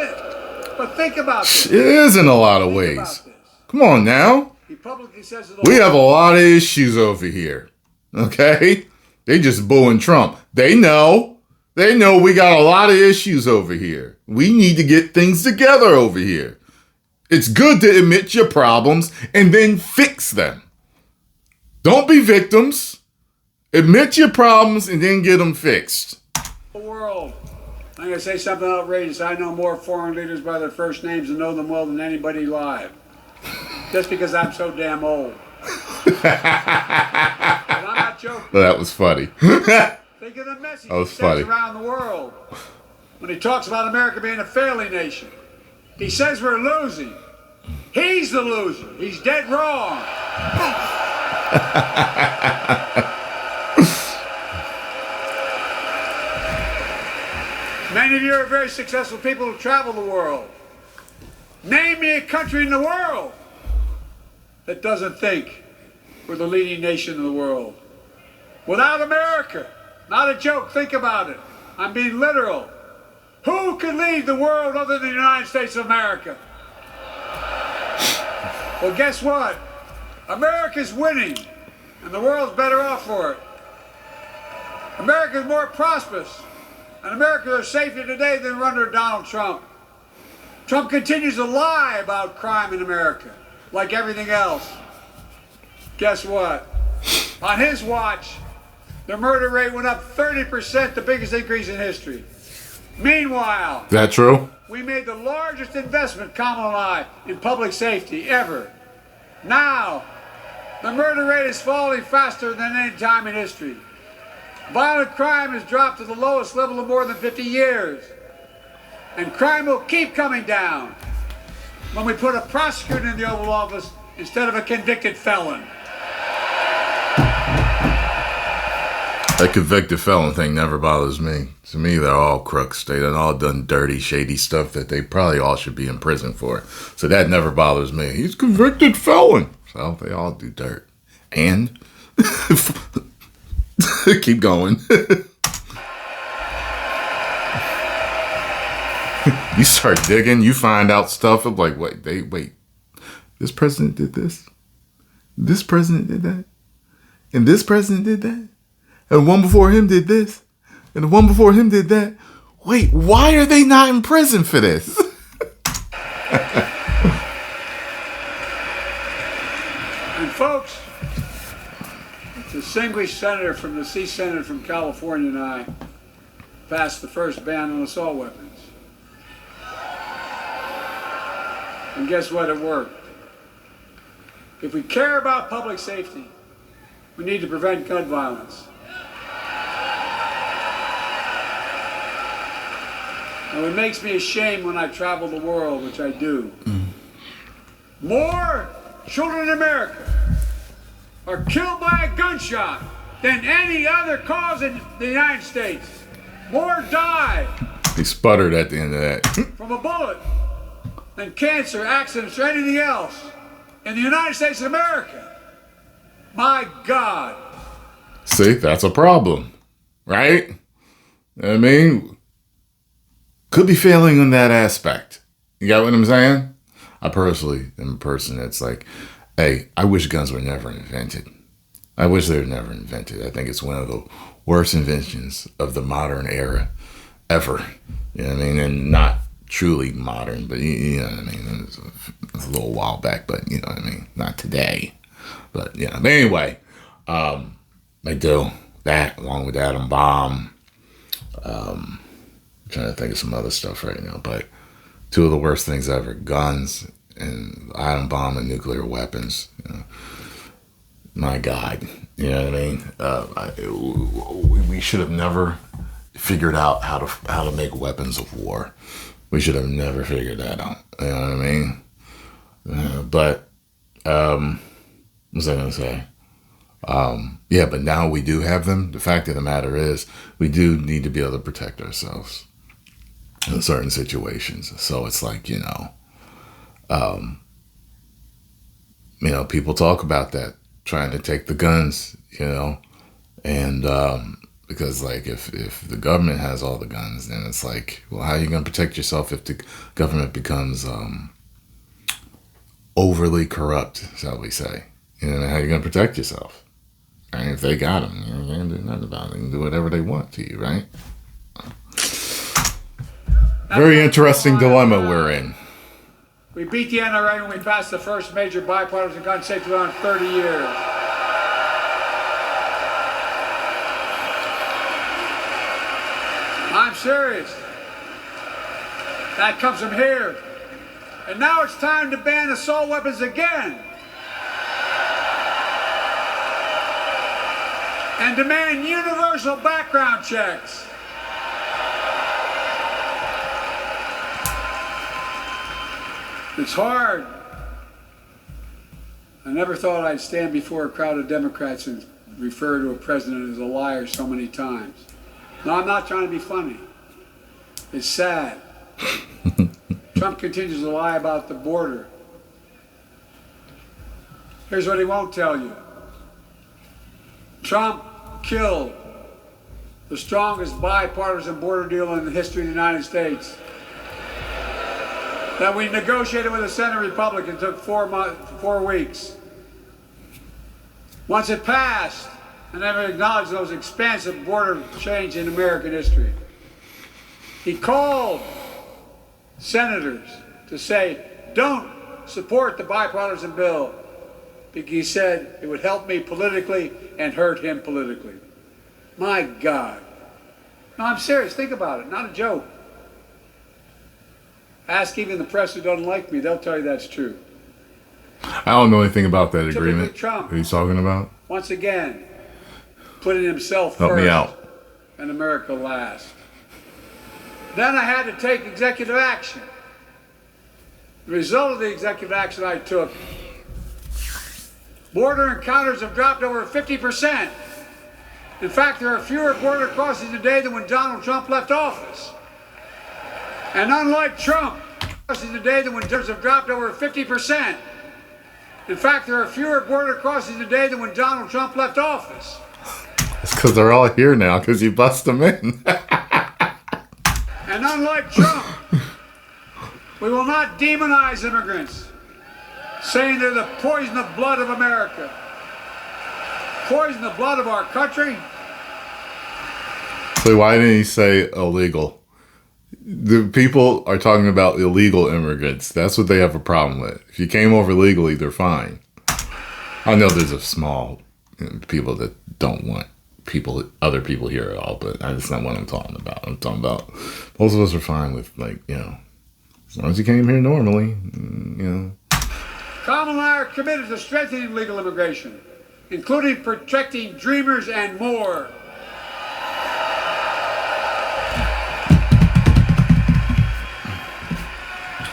but think about this. It is in a lot of ways. Come on now. He publicly says it all. We have a lot of issues over here. Okay? They just booing Trump. They know we got a lot of issues over here. We need to get things together over here. It's good to admit your problems and then fix them. Don't be victims. Admit your problems and then get them fixed. The world. I'm going to say something outrageous. I know more foreign leaders by their first names and know them well than anybody alive. Just because I'm so damn old. But I'm not joking. Well, that was funny. Think of the message that was he funny. sends around the world when he talks about America being a failing nation. He says we're losing. He's the loser. He's dead wrong. Many of you are very successful people who travel the world. Name me a country in the world that doesn't think we're the leading nation in the world. Without America, not a joke, think about it. I'm being literal. Who could lead the world other than the United States of America? Well, guess what? America's winning, and the world's better off for it. America's more prosperous, and Americans are safer today than under Donald Trump. Trump continues to lie about crime in America, like everything else. Guess what? On his watch, the murder rate went up 30%, the biggest increase in history. Meanwhile, Is that true? we made the largest investment, Kamala and I, in public safety ever. Now, the murder rate is falling faster than any time in history. Violent crime has dropped to the lowest level in more than 50 years. And crime will keep coming down when we put a prosecutor in the Oval Office instead of a convicted felon. That convicted felon thing never bothers me. To me, they're all crooks. They done all done dirty, shady stuff that they probably all should be in prison for. So that never bothers me. He's a convicted felon. So they all do dirt. And keep going. You start digging, you find out stuff. I'm like, wait. This president did this. This president did that. And this president did that. And the one before him did this. And the one before him did that. Wait, why are they not in prison for this? And folks, the distinguished senator from the C Senate from California and I passed the first ban on assault weapons. And guess what? It worked. If we care about public safety, we need to prevent gun violence. Now, it makes me ashamed when I travel the world, which I do. More children in America are killed by a gunshot than any other cause in the United States. More die. He sputtered at the end of that. From a bullet than cancer, accidents, or anything else in the United States of America. My God. See, that's a problem, right? I mean, could be failing in that aspect. You got what I'm saying? I personally am a person that's like, hey, I wish guns were never invented. I wish they were never invented. I think it's one of the worst inventions of the modern era ever. You know what I mean? And not truly modern, but you know what I mean? It was a little while back, but you know what I mean? Not today. But yeah, but anyway, I do that along with atom bomb. I'm trying to think of some other stuff right now, but two of the worst things ever: guns and atom bomb and nuclear weapons. You know, my God, you know what I mean? We should have never figured out how to make weapons of war. We should have never figured that out. You know what I mean? But what was I gonna say? Yeah, but now we do have them. The fact of the matter is, we do need to be able to protect ourselves in certain situations. So it's like, people talk about that, trying to take the guns, and because like if the government has all the guns, then it's like, well, how are you going to protect yourself if the government becomes overly corrupt, shall we say? How are you going to protect yourself? And if they got them, you can't do nothing about it. They can do whatever they want to you, right? Very interesting dilemma we're in. We beat the NRA when we passed the first major bipartisan gun safety law in 30 years. I'm serious. That comes from here. And now it's time to ban assault weapons again. And demand universal background checks. It's hard. I never thought I'd stand before a crowd of Democrats and refer to a president as a liar so many times. No, I'm not trying to be funny. It's sad. Trump continues to lie about the border. Here's what he won't tell you. Trump killed the strongest bipartisan border deal in the history of the United States. That we negotiated with the Senate Republican took 4 weeks. Once it passed, I never acknowledged those expansive border change in American history. He called senators to say, don't support the bipartisan bill, because he said it would help me politically and hurt him politically. My God. No, I'm serious. Think about it. Not a joke. Ask even the press who doesn't like me. They'll tell you that's true. I don't know anything about that agreement. Trump, what are you talking about? Once again, putting himself Help first me out. and America last. Then I had to take executive action. The result of the executive action I took, border encounters have dropped over 50%. In fact, there are fewer border crossings today than when Donald Trump left office. And unlike Trump, crossings today than when borders have dropped over 50%. In fact, there are fewer border crossings today than when Donald Trump left office. It's because they're all here now because you bust them in. And unlike Trump, we will not demonize immigrants, saying they're the poison of blood of America. Poison the blood of our country. So why didn't he say illegal? The people are talking about illegal immigrants. That's what they have a problem with. If you came over legally, they're fine. I know there's a small people that don't want other people here at all, but that's not what I'm talking about. I'm talking about most of us are fine with, like, as long as you came here normally, Kamala and I are committed to strengthening legal immigration, including protecting dreamers and more.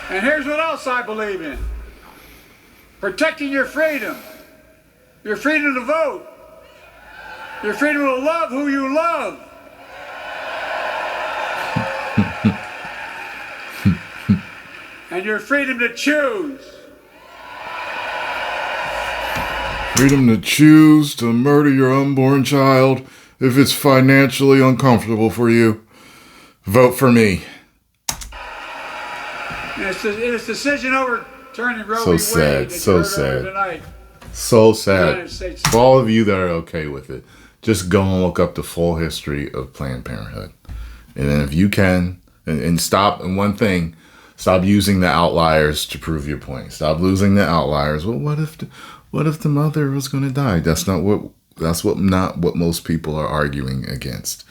And here's what else I believe in. Protecting your freedom to vote, your freedom to love who you love. And your freedom to choose. Freedom to choose to murder your unborn child if it's financially uncomfortable for you. Vote for me. And it's decision overturning Roe v. Wade. So sad, so sad. Tonight. So sad. For all of you that are okay with it, just go and look up the full history of Planned Parenthood. And then if you can, and stop, and one thing, stop using the outliers to prove your point. Stop losing the outliers. Well, what if the mother was going to die? That's not what most people are arguing against.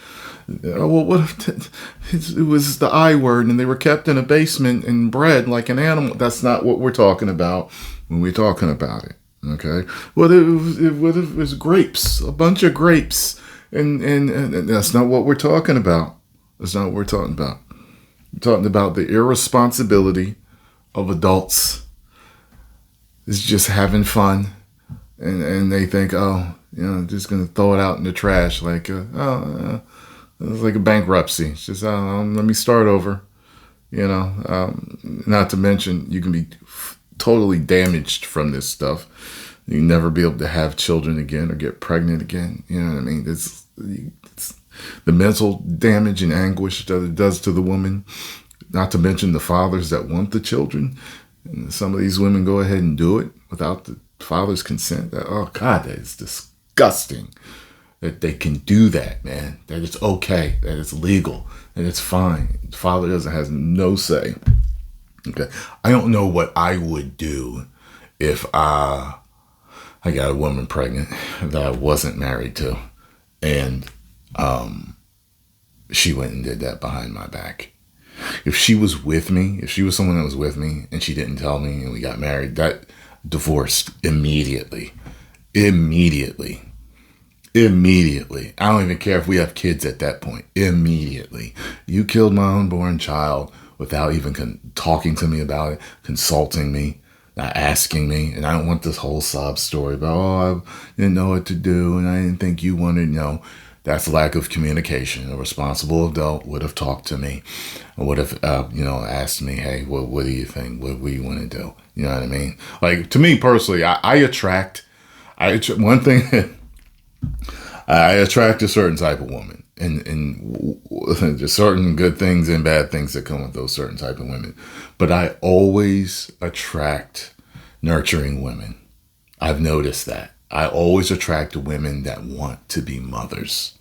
Well, what if it was the I word and they were kept in a basement and bred like an animal? That's not what we're talking about when we're talking about it. Okay. What if it was grapes, a bunch of grapes, and that's not what we're talking about. That's not what we're talking about. We're talking about the irresponsibility of adults. It's just having fun, and they think, just gonna throw it out in the trash like, it's like a bankruptcy. It's just, let me start over. Not to mention you can be totally damaged from this stuff. You never be able to have children again or get pregnant again. You know what I mean? It's the mental damage and anguish that it does to the woman. Not to mention the fathers that want the children. And some of these women go ahead and do it without the father's consent. Oh God, that is disgusting. That they can do that, man. That it's okay. That it's legal. And it's fine. The father has no say. Okay. I don't know what I would do if I got a woman pregnant that I wasn't married to, and she went and did that behind my back. If she was with me, if she was someone that was with me and she didn't tell me and we got married, that divorced immediately. Immediately. I don't even care if we have kids at that point. Immediately. You killed my unborn child without even talking to me about it, consulting me, not asking me. And I don't want this whole sob story about, I didn't know what to do and I didn't think you wanted to know. That's lack of communication. A responsible adult would have talked to me and would have, asked me, hey, what do you think? What do you want to do? You know what I mean? Like, to me personally, I attract one thing, I attract a certain type of woman. And there's certain good things and bad things that come with those certain type of women. But I always attract nurturing women. I've noticed that. I always attract women that want to be mothers.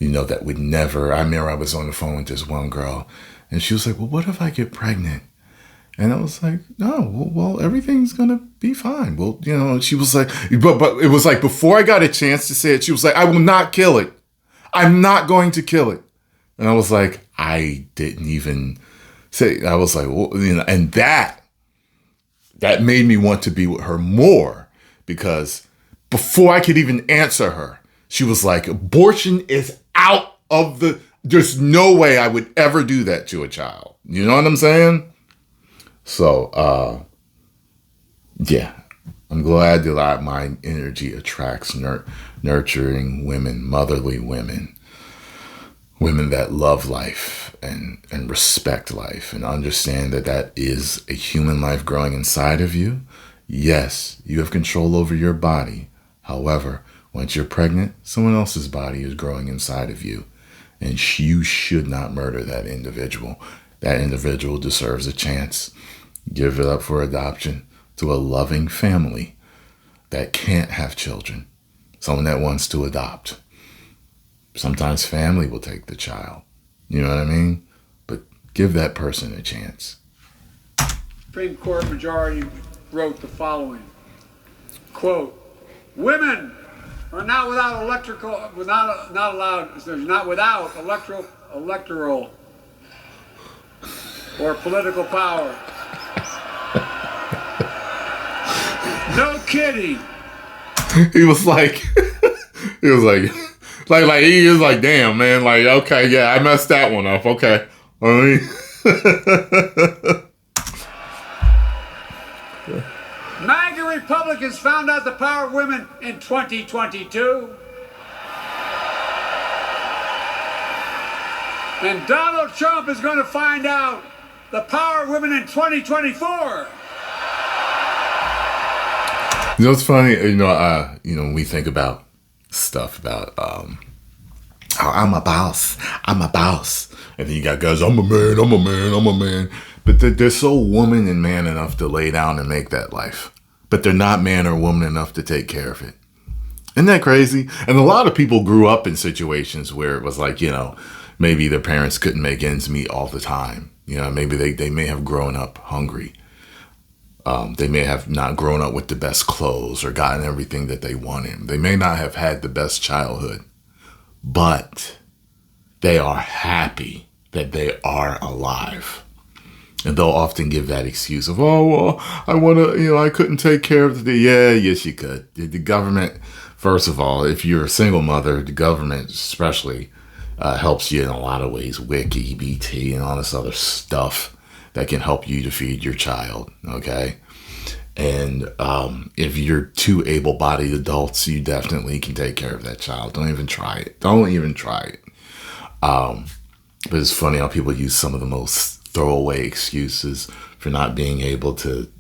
That would never, I remember I was on the phone with this one girl and she was like, well, what if I get pregnant? And I was like, no, well, everything's going to be fine. Well, she was like, but it was like before I got a chance to say it, she was like, I will not kill it. I'm not going to kill it. And I was like, I didn't even say, I was like, well, and that made me want to be with her more, because before I could even answer her, she was like, abortion is out of there's no way I would ever do that to a child. You know what I'm saying? So, yeah, I'm glad that my energy attracts nurturing women, motherly women, women that love life and respect life and understand that is a human life growing inside of you. Yes, you have control over your body. However, once you're pregnant, someone else's body is growing inside of you, and you should not murder that individual. That individual deserves a chance. Give it up for adoption to a loving family that can't have children. Someone that wants to adopt. Sometimes family will take the child. You know what I mean? But give that person a chance. Supreme Court majority wrote the following, quote, women are not without electoral or political power. No kidding. He was like, he was like damn, man, like, okay, yeah, I messed that one up. Okay. MAGA Republicans found out the power of women in 2022. And Donald Trump is going to find out the power of women in 2024. It's funny, when we think about stuff about, I'm a boss, and then you got guys, I'm a man, but they're so woman and man enough to lay down and make that life, but they're not man or woman enough to take care of it. Isn't that crazy? And a lot of people grew up in situations where it was like, maybe their parents couldn't make ends meet all the time. Maybe they may have grown up hungry. They may have not grown up with the best clothes or gotten everything that they wanted. They may not have had the best childhood, but they are happy that they are alive. And they'll often give that excuse of, oh, well, I couldn't take care of yes, you could. The government, first of all, if you're a single mother, the government especially helps you in a lot of ways, Wiki, BT, and all this other stuff that can help you to feed your child, okay? And if you're two able-bodied adults, you definitely can take care of that child. Don't even try it. But it's funny how people use some of the most throwaway excuses for not being able to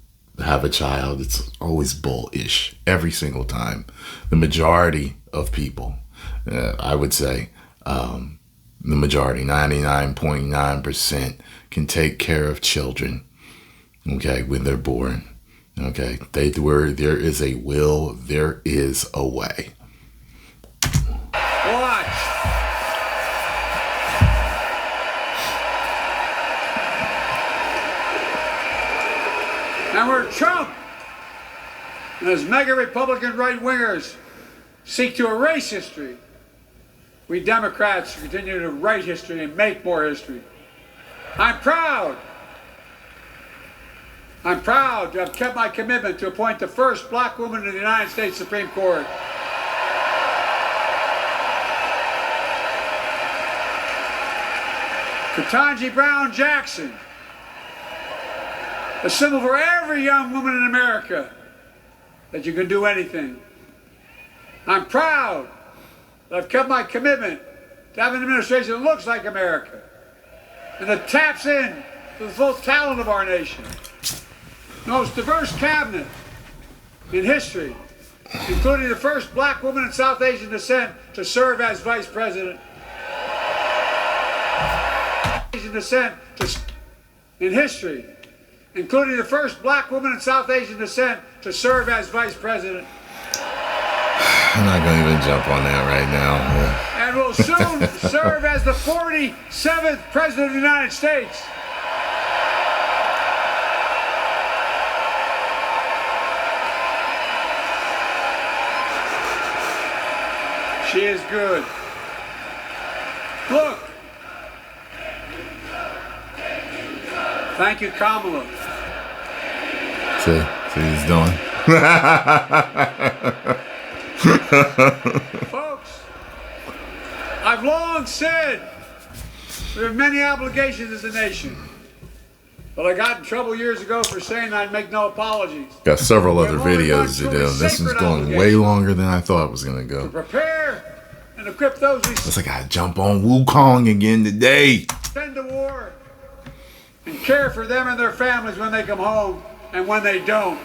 have a child. It's always bullish every single time. The majority of people, I would say, the majority, 99.9%, can take care of children, okay, when they're born. Okay, where there is a will, there is a way. Watch. And where Trump and his mega Republican right-wingers seek to erase history, we Democrats continue to write history and make more history. I'm proud to have kept my commitment to appoint the first black woman to the United States Supreme Court. Ketanji Brown Jackson, a symbol for every young woman in America that you can do anything. I'm proud that I've kept my commitment to have an administration that looks like America and that taps in to the full talent of our nation. The most diverse cabinet in history, including the first black woman of South Asian descent to serve as vice president. Asian descent in history, including the first black woman of South Asian descent to serve as vice president. I'm not going to even jump on that right now. And will soon serve as the 47th president of the United States. She is good. Look. Thank you, Kamala. See he's doing. Folks, I've long said we have many obligations as a nation. But I got in trouble years ago for saying I'd make no apologies. Got several other videos to do. This one's going way longer than I thought it was going to go. To prepare and equip those we Looks like I gotta jump on Wukong again today. send to war and care for them and their families when they come home and when they don't.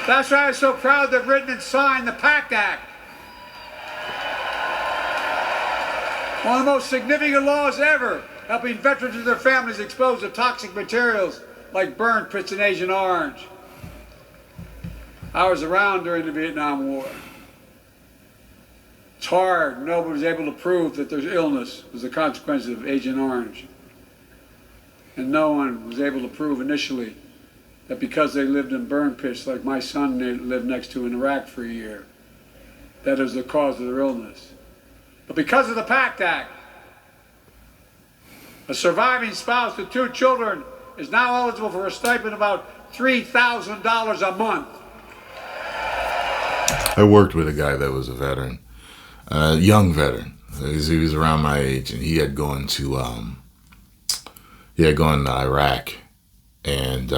That's why I'm so proud to have written and signed the PACT Act. One of the most significant laws ever, helping veterans and their families exposed to toxic materials like burn pits in Agent Orange. I was around during the Vietnam War. It's hard. Nobody was able to prove that there's illness was a consequence of Agent Orange. And no one was able to prove initially that because they lived in burn pits like my son lived next to in Iraq for a year, that is the cause of their illness. But because of the PACT Act, a surviving spouse with 2 children is now eligible for a stipend of about $3,000 a month. I worked with a guy that was a veteran, a young veteran. He was around my age, and he had gone to Iraq, and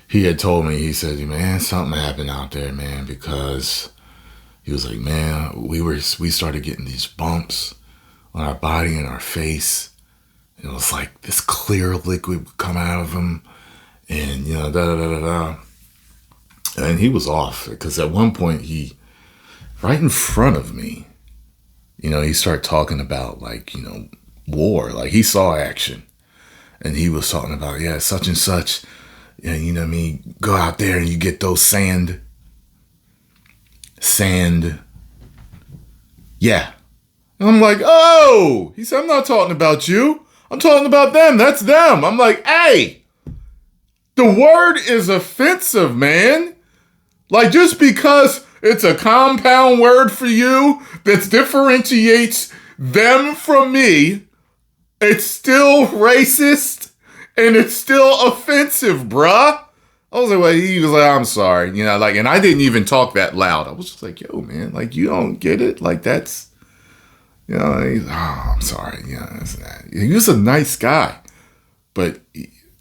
he had told me, he said, man, something happened out there, man, because he was like, man, we started getting these bumps on our body and our face. And it was like this clear liquid would come out of them, and da-da-da-da-da. And he was off, because at one point right in front of me, he started talking about war. Like he saw action, and he was talking about, yeah, such and such, go out there and you get those sand. Yeah. And I'm like, oh, he said, I'm not talking about you. I'm talking about them. That's them. I'm like, hey, the word is offensive, man. Like, just because it's a compound word for you that differentiates them from me, it's still racist and it's still offensive, bruh. I was like, well, he was like, I'm sorry. And I didn't even talk that loud. I was just like, yo, man, you don't get it? That's, I'm sorry. That's that. He was a nice guy. But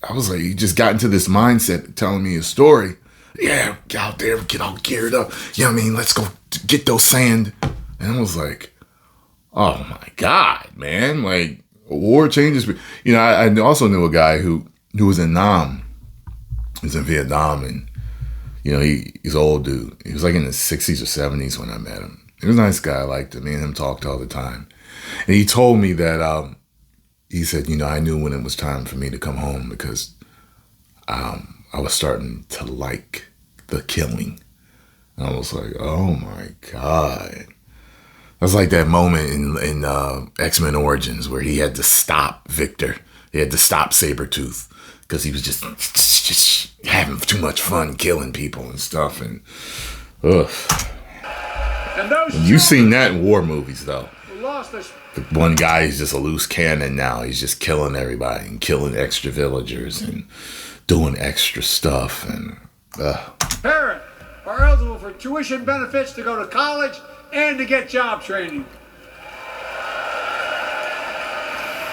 I was like, he just got into this mindset telling me his story. Yeah, get out there, get all geared up. Let's go get those sand. And I was like, oh my God, man. War changes. I also knew a guy who was in Nam. He was in Vietnam, and he's an old dude. He was in his 60s or 70s when I met him. He was a nice guy. I liked him. Me and him talked all the time. And he told me that he said, I knew when it was time for me to come home, because I was starting to like the killing. And I was like, oh my God. That's like that moment in X-Men Origins where he had to stop Victor. He had to stop Sabretooth because he was just having too much fun killing people and stuff. And you've seen that in war movies, though. The one guy is just a loose cannon now. He's just killing everybody and killing extra villagers and doing extra stuff. And parents are eligible for tuition benefits to go to college and to get job training.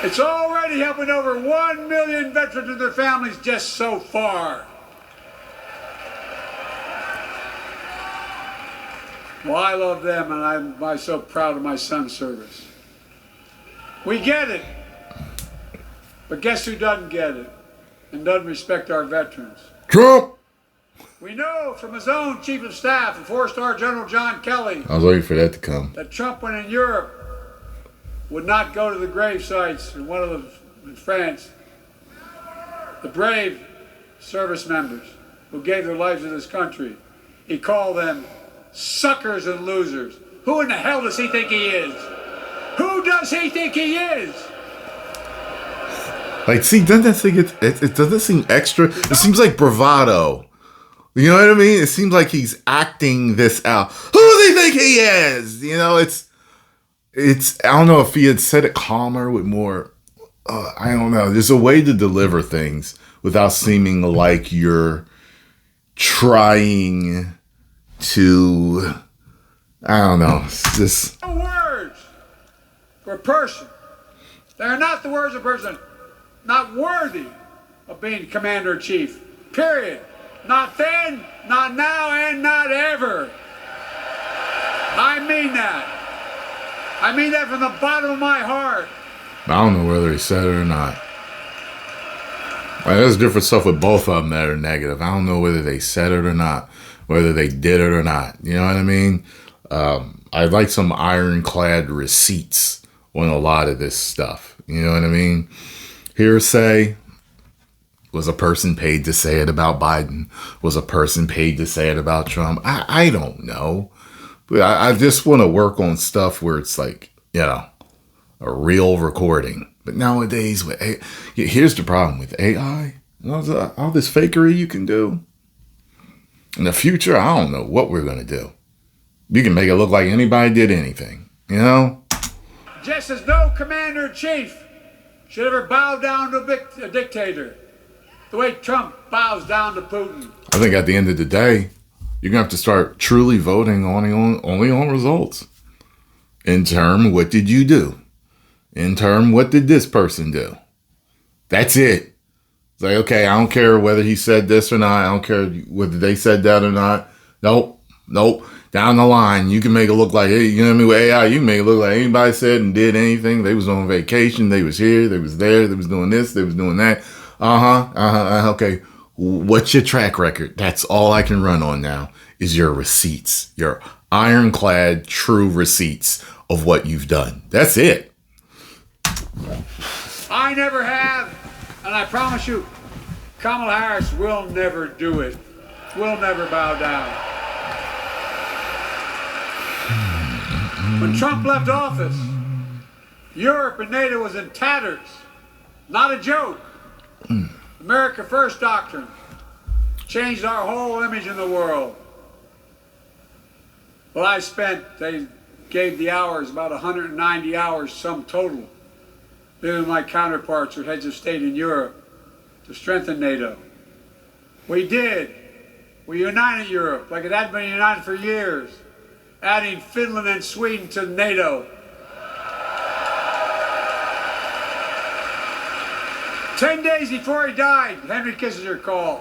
It's already helping over 1 million veterans and their families just so far. Well, I love them, and I'm so proud of my son's service. We get it. But guess who doesn't get it and doesn't respect our veterans? Trump! We know from his own chief of staff, the four-star General John Kelly, I was waiting for that to come. that Trump, when in Europe, would not go to the grave sites in in France. The brave service members who gave their lives to this country. He called them suckers and losers. Who in the hell does he think he is? Who does he think he is? Like, see, doesn't that thing, it doesn't seem extra? It seems like bravado. You know what I mean? It seems like he's acting this out. Who does he think he is? You know, it's, I don't know if he had said it calmer with more, I don't know. There's a way to deliver things without seeming like you're trying to, I don't know. It's just. No words for a person. They are not the words of a person not worthy of being commander-in-chief. Period. Not then, not now, and not ever. I mean that. I mean that from the bottom of my heart. I don't know whether he said it or not. Like, there's different stuff with both of them that are negative. I don't know whether they said it or not, whether they did it or not. You know what I mean? I'd like some ironclad receipts on a lot of this stuff. You know what I mean? Hearsay. Was a person paid to say it about Biden? Was a person paid to say it about Trump? I don't know. But I just want to work on stuff where it's like, you know, a real recording. But nowadays, here's the problem with AI. All this fakery you can do. In the future, I don't know what we're going to do. You can make it look like anybody did anything, you know? Just as no commander-in-chief should ever bow down to a dictator. The way Trump bows down to Putin. I think at the end of the day, you're going to have to start truly voting only on results. In term, what did you do? In term, what did this person do? That's it. It's like, okay, I don't care whether he said this or not. I don't care whether they said that or not. Nope. Down the line, you can make it look like, hey, you know what I mean? With AI, you can make it look like anybody said and did anything. They was on vacation. They was here. They was there. They was doing this. They was doing that. Okay. What's your track record? That's all I can run on now is your receipts, your ironclad, true receipts of what you've done. That's it. I never have, and I promise you, Kamala Harris will never do it. Will never bow down. When Trump left office, Europe and NATO was in tatters. Not a joke. America First doctrine changed our whole image in the world. Well, they gave the hours, about 190 hours sum total, leaving my counterparts or heads of state in Europe to strengthen NATO. We did. We united Europe like it had been united for years, adding Finland and Sweden to NATO. 10 days before he died, Henry Kissinger called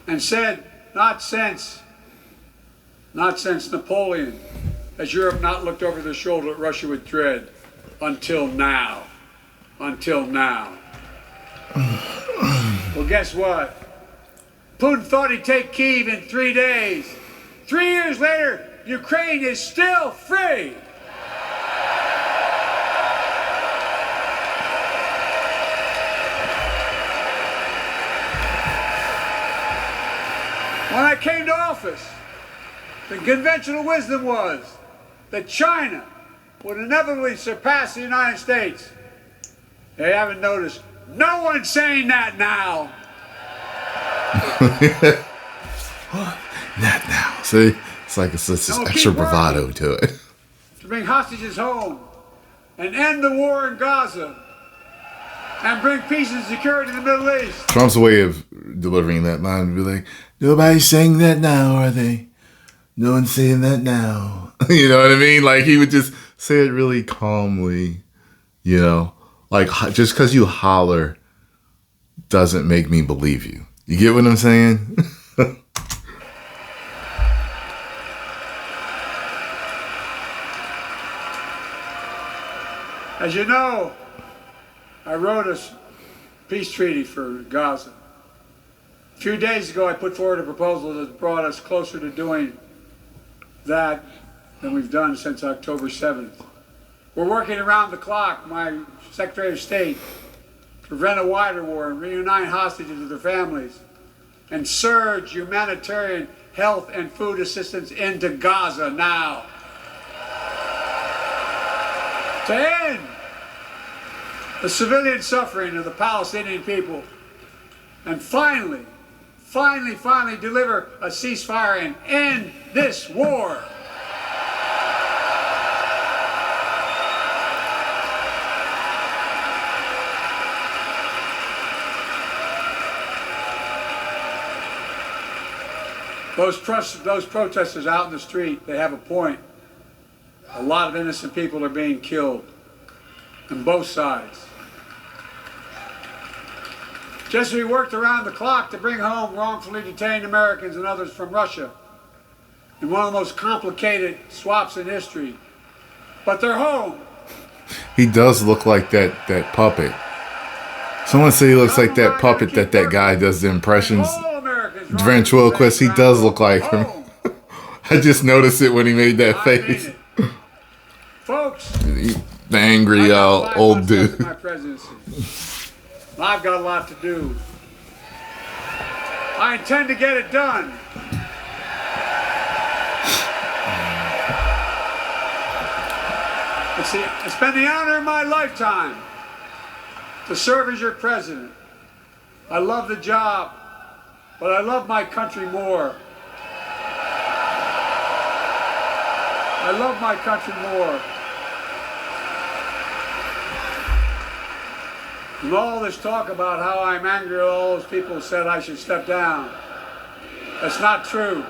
and said, not since Napoleon has Europe not looked over their shoulder at Russia with dread until now. Until now. Well, guess what? Putin thought he'd take Kyiv in 3 days. 3 years later, Ukraine is still free. When I came to office, the conventional wisdom was that China would inevitably surpass the United States. They haven't noticed. No one's saying that now. Not now. See? It's like it's this extra bravado to it. To bring hostages home and end the war in Gaza and bring peace and security in the Middle East. Trump's way of delivering that line would be like, nobody's saying that now, are they? No one's saying that now. You know what I mean? Like, he would just say it really calmly, you know? Like, just because you holler doesn't make me believe you. You get what I'm saying? As you know, I wrote a peace treaty for Gaza. A few days ago, I put forward a proposal that brought us closer to doing that than we've done since October 7th. We're working around the clock, my Secretary of State, to prevent a wider war and reunite hostages with their families and surge humanitarian health and food assistance into Gaza now. To end the civilian suffering of the Palestinian people and finally deliver a ceasefire and end this war. Those protesters out in the street, they have a point. A lot of innocent people are being killed on both sides. Just as we worked around the clock to bring home wrongfully detained Americans and others from Russia in one of the most complicated swaps in history, but they're home. He does look like that puppet. Someone said he looks like that puppet that guy does the impressions. Ventriloquist, he does look like him. I just noticed it when he made that face. Folks, the angry old dude. My presidency. I've got a lot to do. I intend to get it done. It's been the honor of my lifetime to serve as your president. I love the job, but I love my country more. I love my country more. And all this talk about how I'm angry at all those people who said I should step down. That's not true.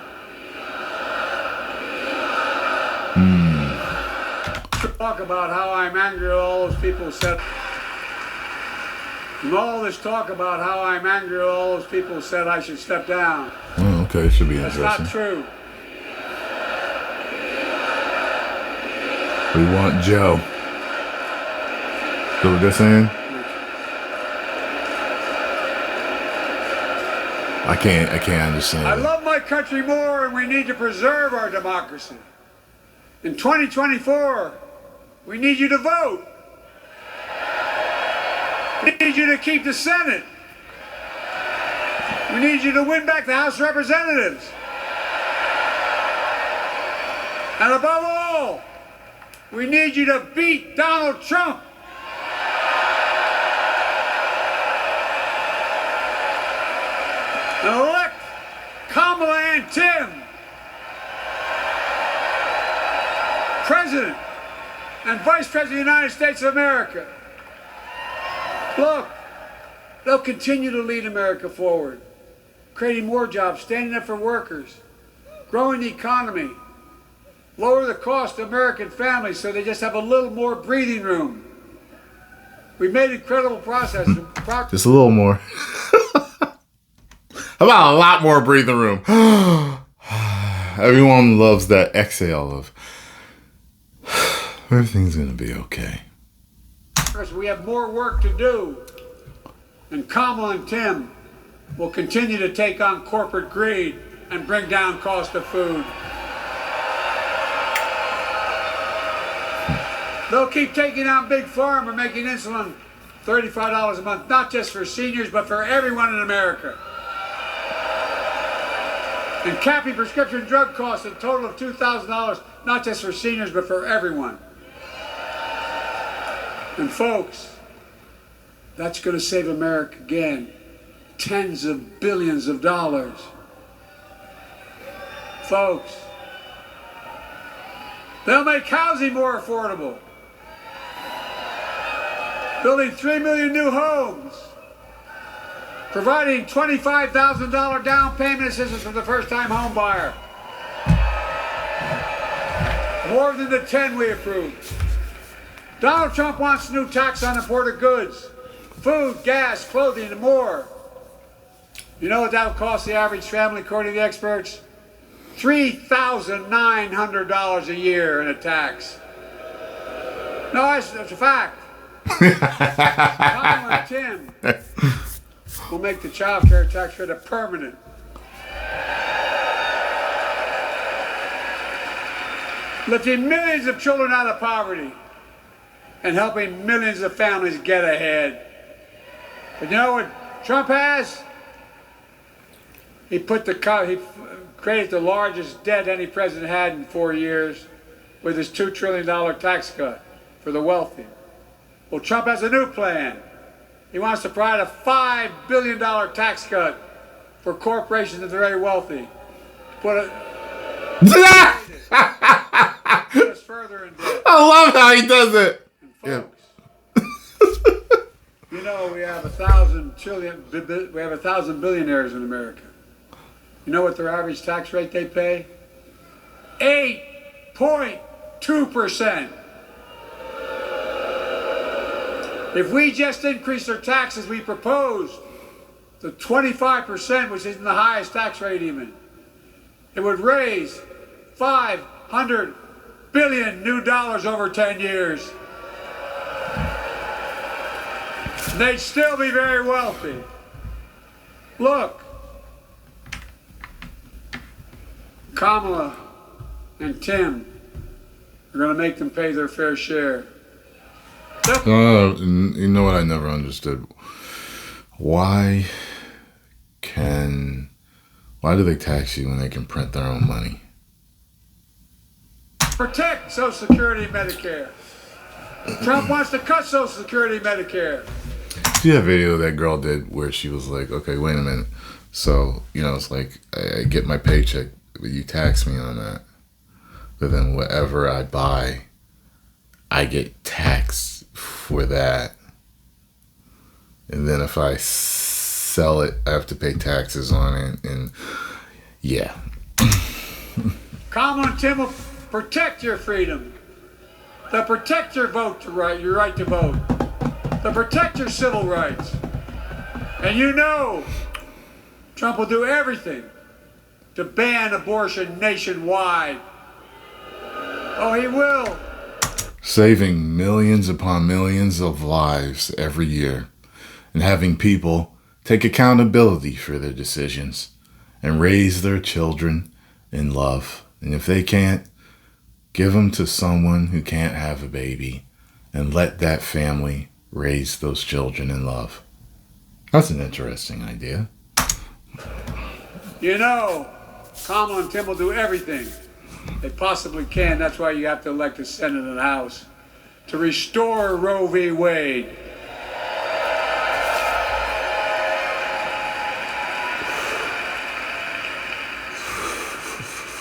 Talk about how I'm angry at all those people who said. And all this talk about how I'm angry at all those people who said I should step down. Oh, okay, should be interesting. That's not true. We want Joe. So what they're saying? I can't understand. I love my country more, and we need to preserve our democracy. In 2024, we need you to vote. We need you to keep the Senate. We need you to win back the House of Representatives. And above all, we need you to beat Donald Trump. And elect Kamala and Tim President and Vice President of the United States of America. Look, they'll continue to lead America forward, creating more jobs, standing up for workers, growing the economy, lower the cost of American families so they just have a little more breathing room. We've made incredible progress. Just a little more. How about a lot more breathing room? Everyone loves that exhale of everything's going to be okay. We have more work to do. And Kamala and Tim will continue to take on corporate greed and bring down cost of food. They'll keep taking on Big Pharma, making insulin $35 a month, not just for seniors, but for everyone in America. And capping prescription drug costs at a total of $2,000, not just for seniors, but for everyone. And folks, that's going to save America again tens of billions of dollars. Folks, they'll make housing more affordable, building 3 million new homes, providing $25,000 down payment assistance for the first-time home buyer. More than the 10 we approved. Donald Trump wants a new tax on imported goods, food, gas, clothing, and more. You know what that'll cost the average family, according to the experts? $3,900 a year in a tax. No, that's a fact. Kamala and Tim will make the child care tax credit permanent. Lifting millions of children out of poverty and helping millions of families get ahead. But you know what Trump has? He created the largest debt any president had in 4 years with his $2 trillion tax cut for the wealthy. Well, Trump has a new plan. He wants to provide a $5 billion tax cut for corporations that are very wealthy. Put us further in debt. I love how he does it. And folks, you know we have 1,000 billionaires in America. You know what their average tax rate they pay? 8.2%. If we just increase their taxes we proposed to 25%, which isn't the highest tax rate even, it would raise $500 billion new dollars over 10 years. They'd still be very wealthy. Look, Kamala and Tim are going to make them pay their fair share. No, you know what I never understood? Why do they tax you when they can print their own money? Protect Social Security and Medicare. Trump wants to cut Social Security and Medicare. See that video that girl did where she was like, okay, wait a minute. So, it's like, I get my paycheck, but you tax me on that. But then whatever I buy, I get taxed for that. And then if I sell it, I have to pay taxes on it. And yeah. Kamala and Tim will protect your freedom. They'll protect your your right to vote. They'll protect your civil rights. And you know, Trump will do everything to ban abortion nationwide. Oh, he will. Saving millions upon millions of lives every year and having people take accountability for their decisions and raise their children in love. And if they can't, give them to someone who can't have a baby and let that family raise those children in love. That's an interesting idea. You know, Kamala and Tim will do everything they possibly can. That's why you have to elect the Senate and the House to restore Roe v. Wade.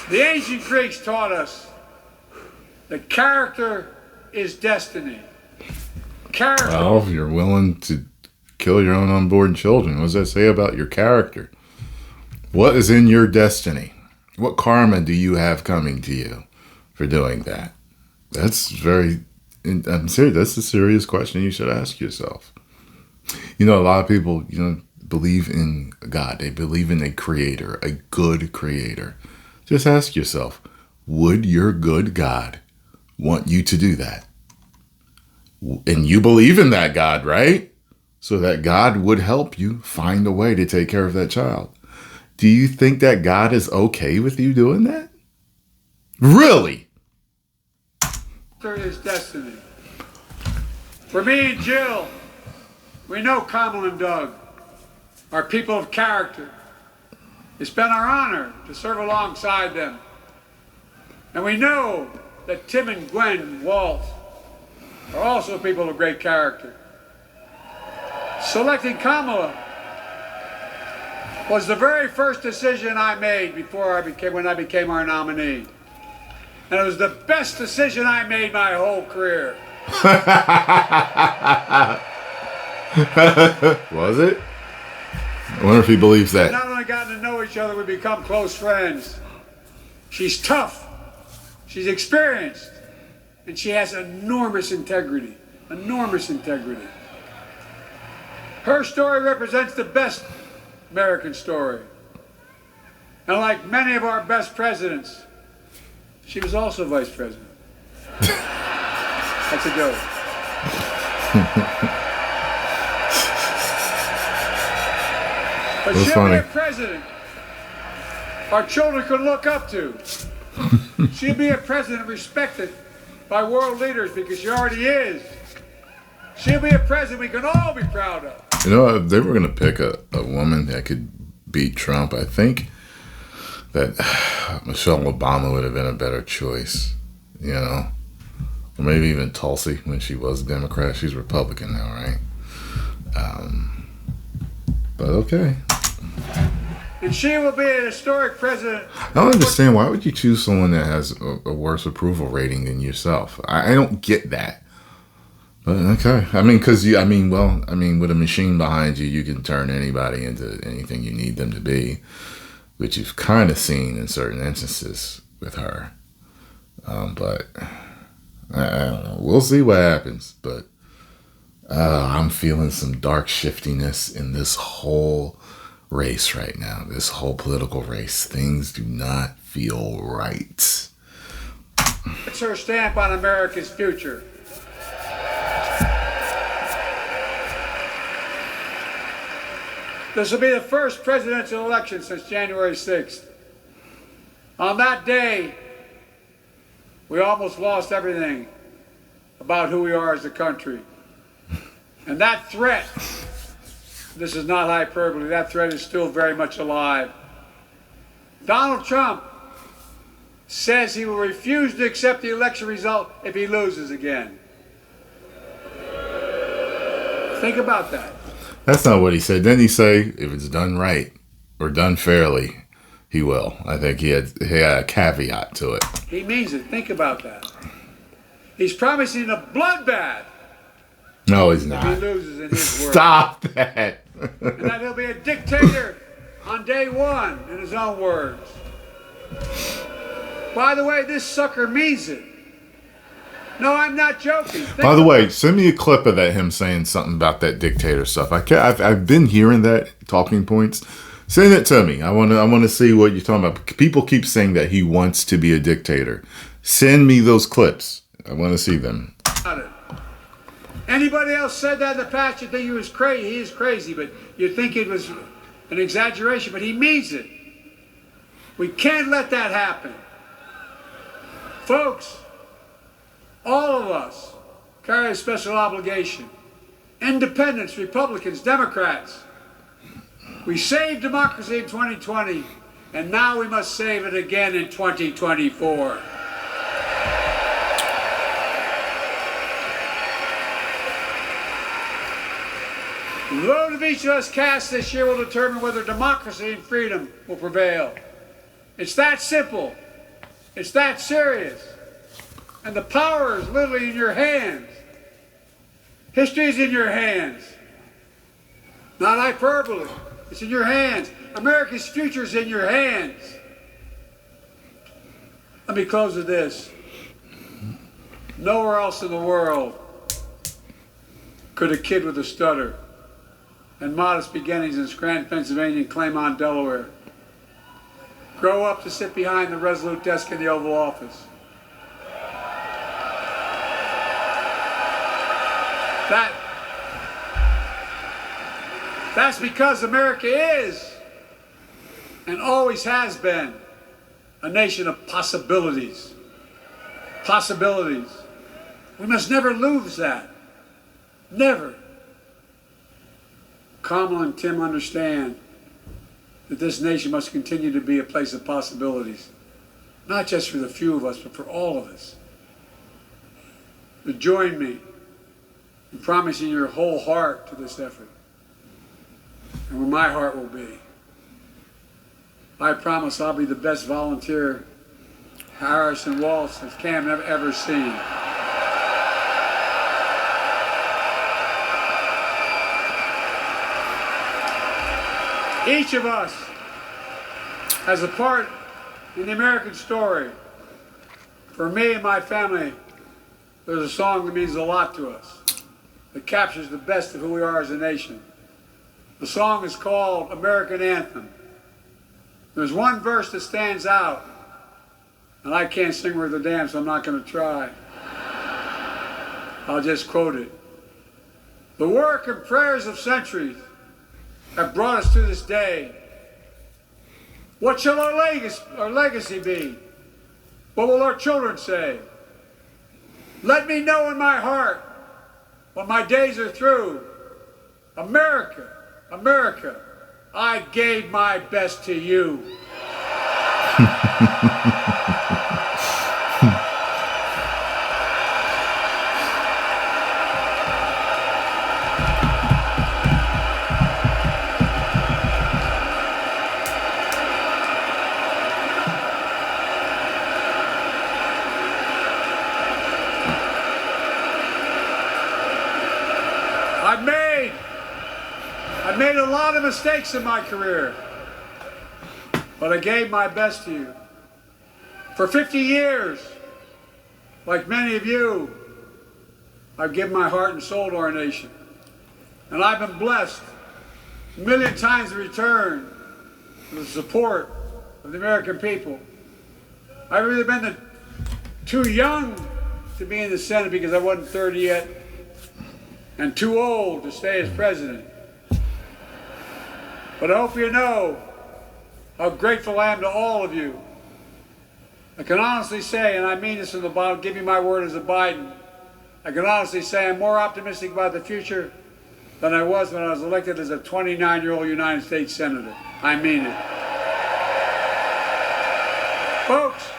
The ancient Greeks taught us that character is destiny. Character. Well, if you're willing to kill your own unborn children, what does that say about your character? What is in your destiny? What karma do you have coming to you for doing that? I'm serious. That's a serious question you should ask yourself. A lot of people, believe in God. They believe in a creator, a good creator. Just ask yourself, would your good God want you to do that? And you believe in that God, right? So that God would help you find a way to take care of that child. Do you think that God is okay with you doing that? Really? His destiny. For me and Jill, we know Kamala and Doug are people of character. It's been our honor to serve alongside them. And we know that Tim and Gwen Walt are also people of great character. Selecting Kamala was the very first decision I made when I became our nominee. And it was the best decision I made my whole career. Was it? I wonder if he believes that. We not only gotten to know each other, we become close friends. She's tough, she's experienced, and she has enormous integrity. Enormous integrity. Her story represents the best American story. And like many of our best presidents, she was also vice president. That's a joke. But That's she'll funny. be a president our children could look up to. She'll be a president respected by world leaders because she already is. She'll be a president we can all be proud of. You know, if they were going to pick a woman that could beat Trump, I think that Michelle Obama would have been a better choice, you know. Or maybe even Tulsi when she was a Democrat. She's Republican now, right? But okay. And she will be an historic president. I don't understand. Why would you choose someone that has a worse approval rating than yourself? I don't get that. But okay. I mean, with a machine behind you, you can turn anybody into anything you need them to be, which you've kind of seen in certain instances with her. But I don't know. We'll see what happens. But I'm feeling some dark shiftiness in this whole race right now, this whole political race. Things do not feel right. It's her stamp on America's future. This will be the first presidential election since January 6th. On that day, we almost lost everything about who we are as a country. And that threat, this is not hyperbole, that threat is still very much alive. Donald Trump says he will refuse to accept the election result if he loses again. Think about that. That's not what he said. Didn't he say if it's done right or done fairly, he will? I think he had a caveat to it. He means it. Think about that. He's promising a bloodbath. No, he's If not. he loses in his words. Stop that. And that he'll be a dictator on day one, in his own words. By the way, this sucker means it. No, I'm not joking. By the way, send me a clip of him saying something about that dictator stuff. I've been hearing that talking points. Send it to me. I want to see what you're talking about. People keep saying that he wants to be a dictator. Send me those clips. I want to see them. Anybody else said that in the past, you think he was crazy. He is crazy, but you think it was an exaggeration, but he means it. We can't let that happen. Folks, all of us carry a special obligation. Independents, Republicans, Democrats. We saved democracy in 2020, and now we must save it again in 2024. The vote of each of us cast this year will determine whether democracy and freedom will prevail. It's that simple. It's that serious. And the power is literally in your hands. History is in your hands. Not hyperbole. It's in your hands. America's future is in your hands. Let me close with this. Nowhere else in the world could a kid with a stutter and modest beginnings in Scranton, Pennsylvania and Claymont, Delaware grow up to sit behind the resolute desk in the Oval Office. That's because America is and always has been a nation of possibilities. Possibilities. We must never lose that. Never. Kamala and Tim understand that this nation must continue to be a place of possibilities. Not just for the few of us, but for all of us. But join me in promising your whole heart to this effort, and where my heart will be. I promise I'll be the best volunteer Harrison Waltz has Cam ever seen. Each of us has a part in the American story. For me and my family, there's a song that means a lot to us, that captures the best of who we are as a nation. The song is called American Anthem. There's one verse that stands out, and I can't sing worth a damn, so I'm not going to try. I'll just quote it. The work and prayers of centuries have brought us to this day. What shall our legacy be? What will our children say? Let me know in my heart when my days are through. America, America, I gave my best to you. I've made a lot of mistakes in my career, but I gave my best to you. For 50 years, like many of you, I've given my heart and soul to our nation. And I've been blessed a million times in return for the support of the American people. I've either been too young to be in the Senate because I wasn't 30 yet, and too old to stay as president. But I hope you know how grateful I am to all of you. I can honestly say, and I mean this from the bottom, give you my word as a Biden, I can honestly say I'm more optimistic about the future than I was when I was elected as a 29-year-old United States Senator. I mean it. Folks,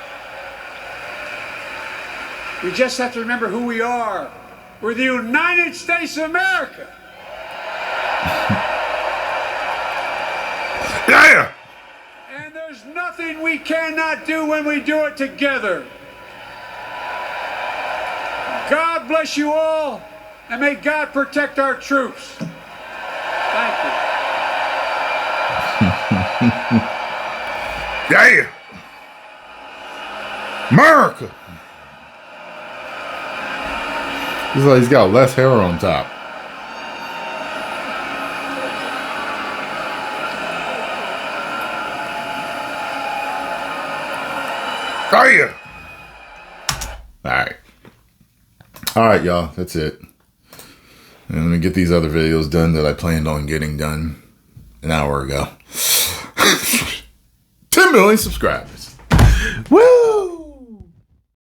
we just have to remember who we are. We're the United States of America. Yeah. And there's nothing we cannot do when we do it together. God bless you all, and may God protect our troops. Thank you. Yeah. America. He's like he's got less hair on top. Oh yeah. All right, y'all. That's it. And let me get these other videos done that I planned on getting done an hour ago. 10 million subscribers. Woo!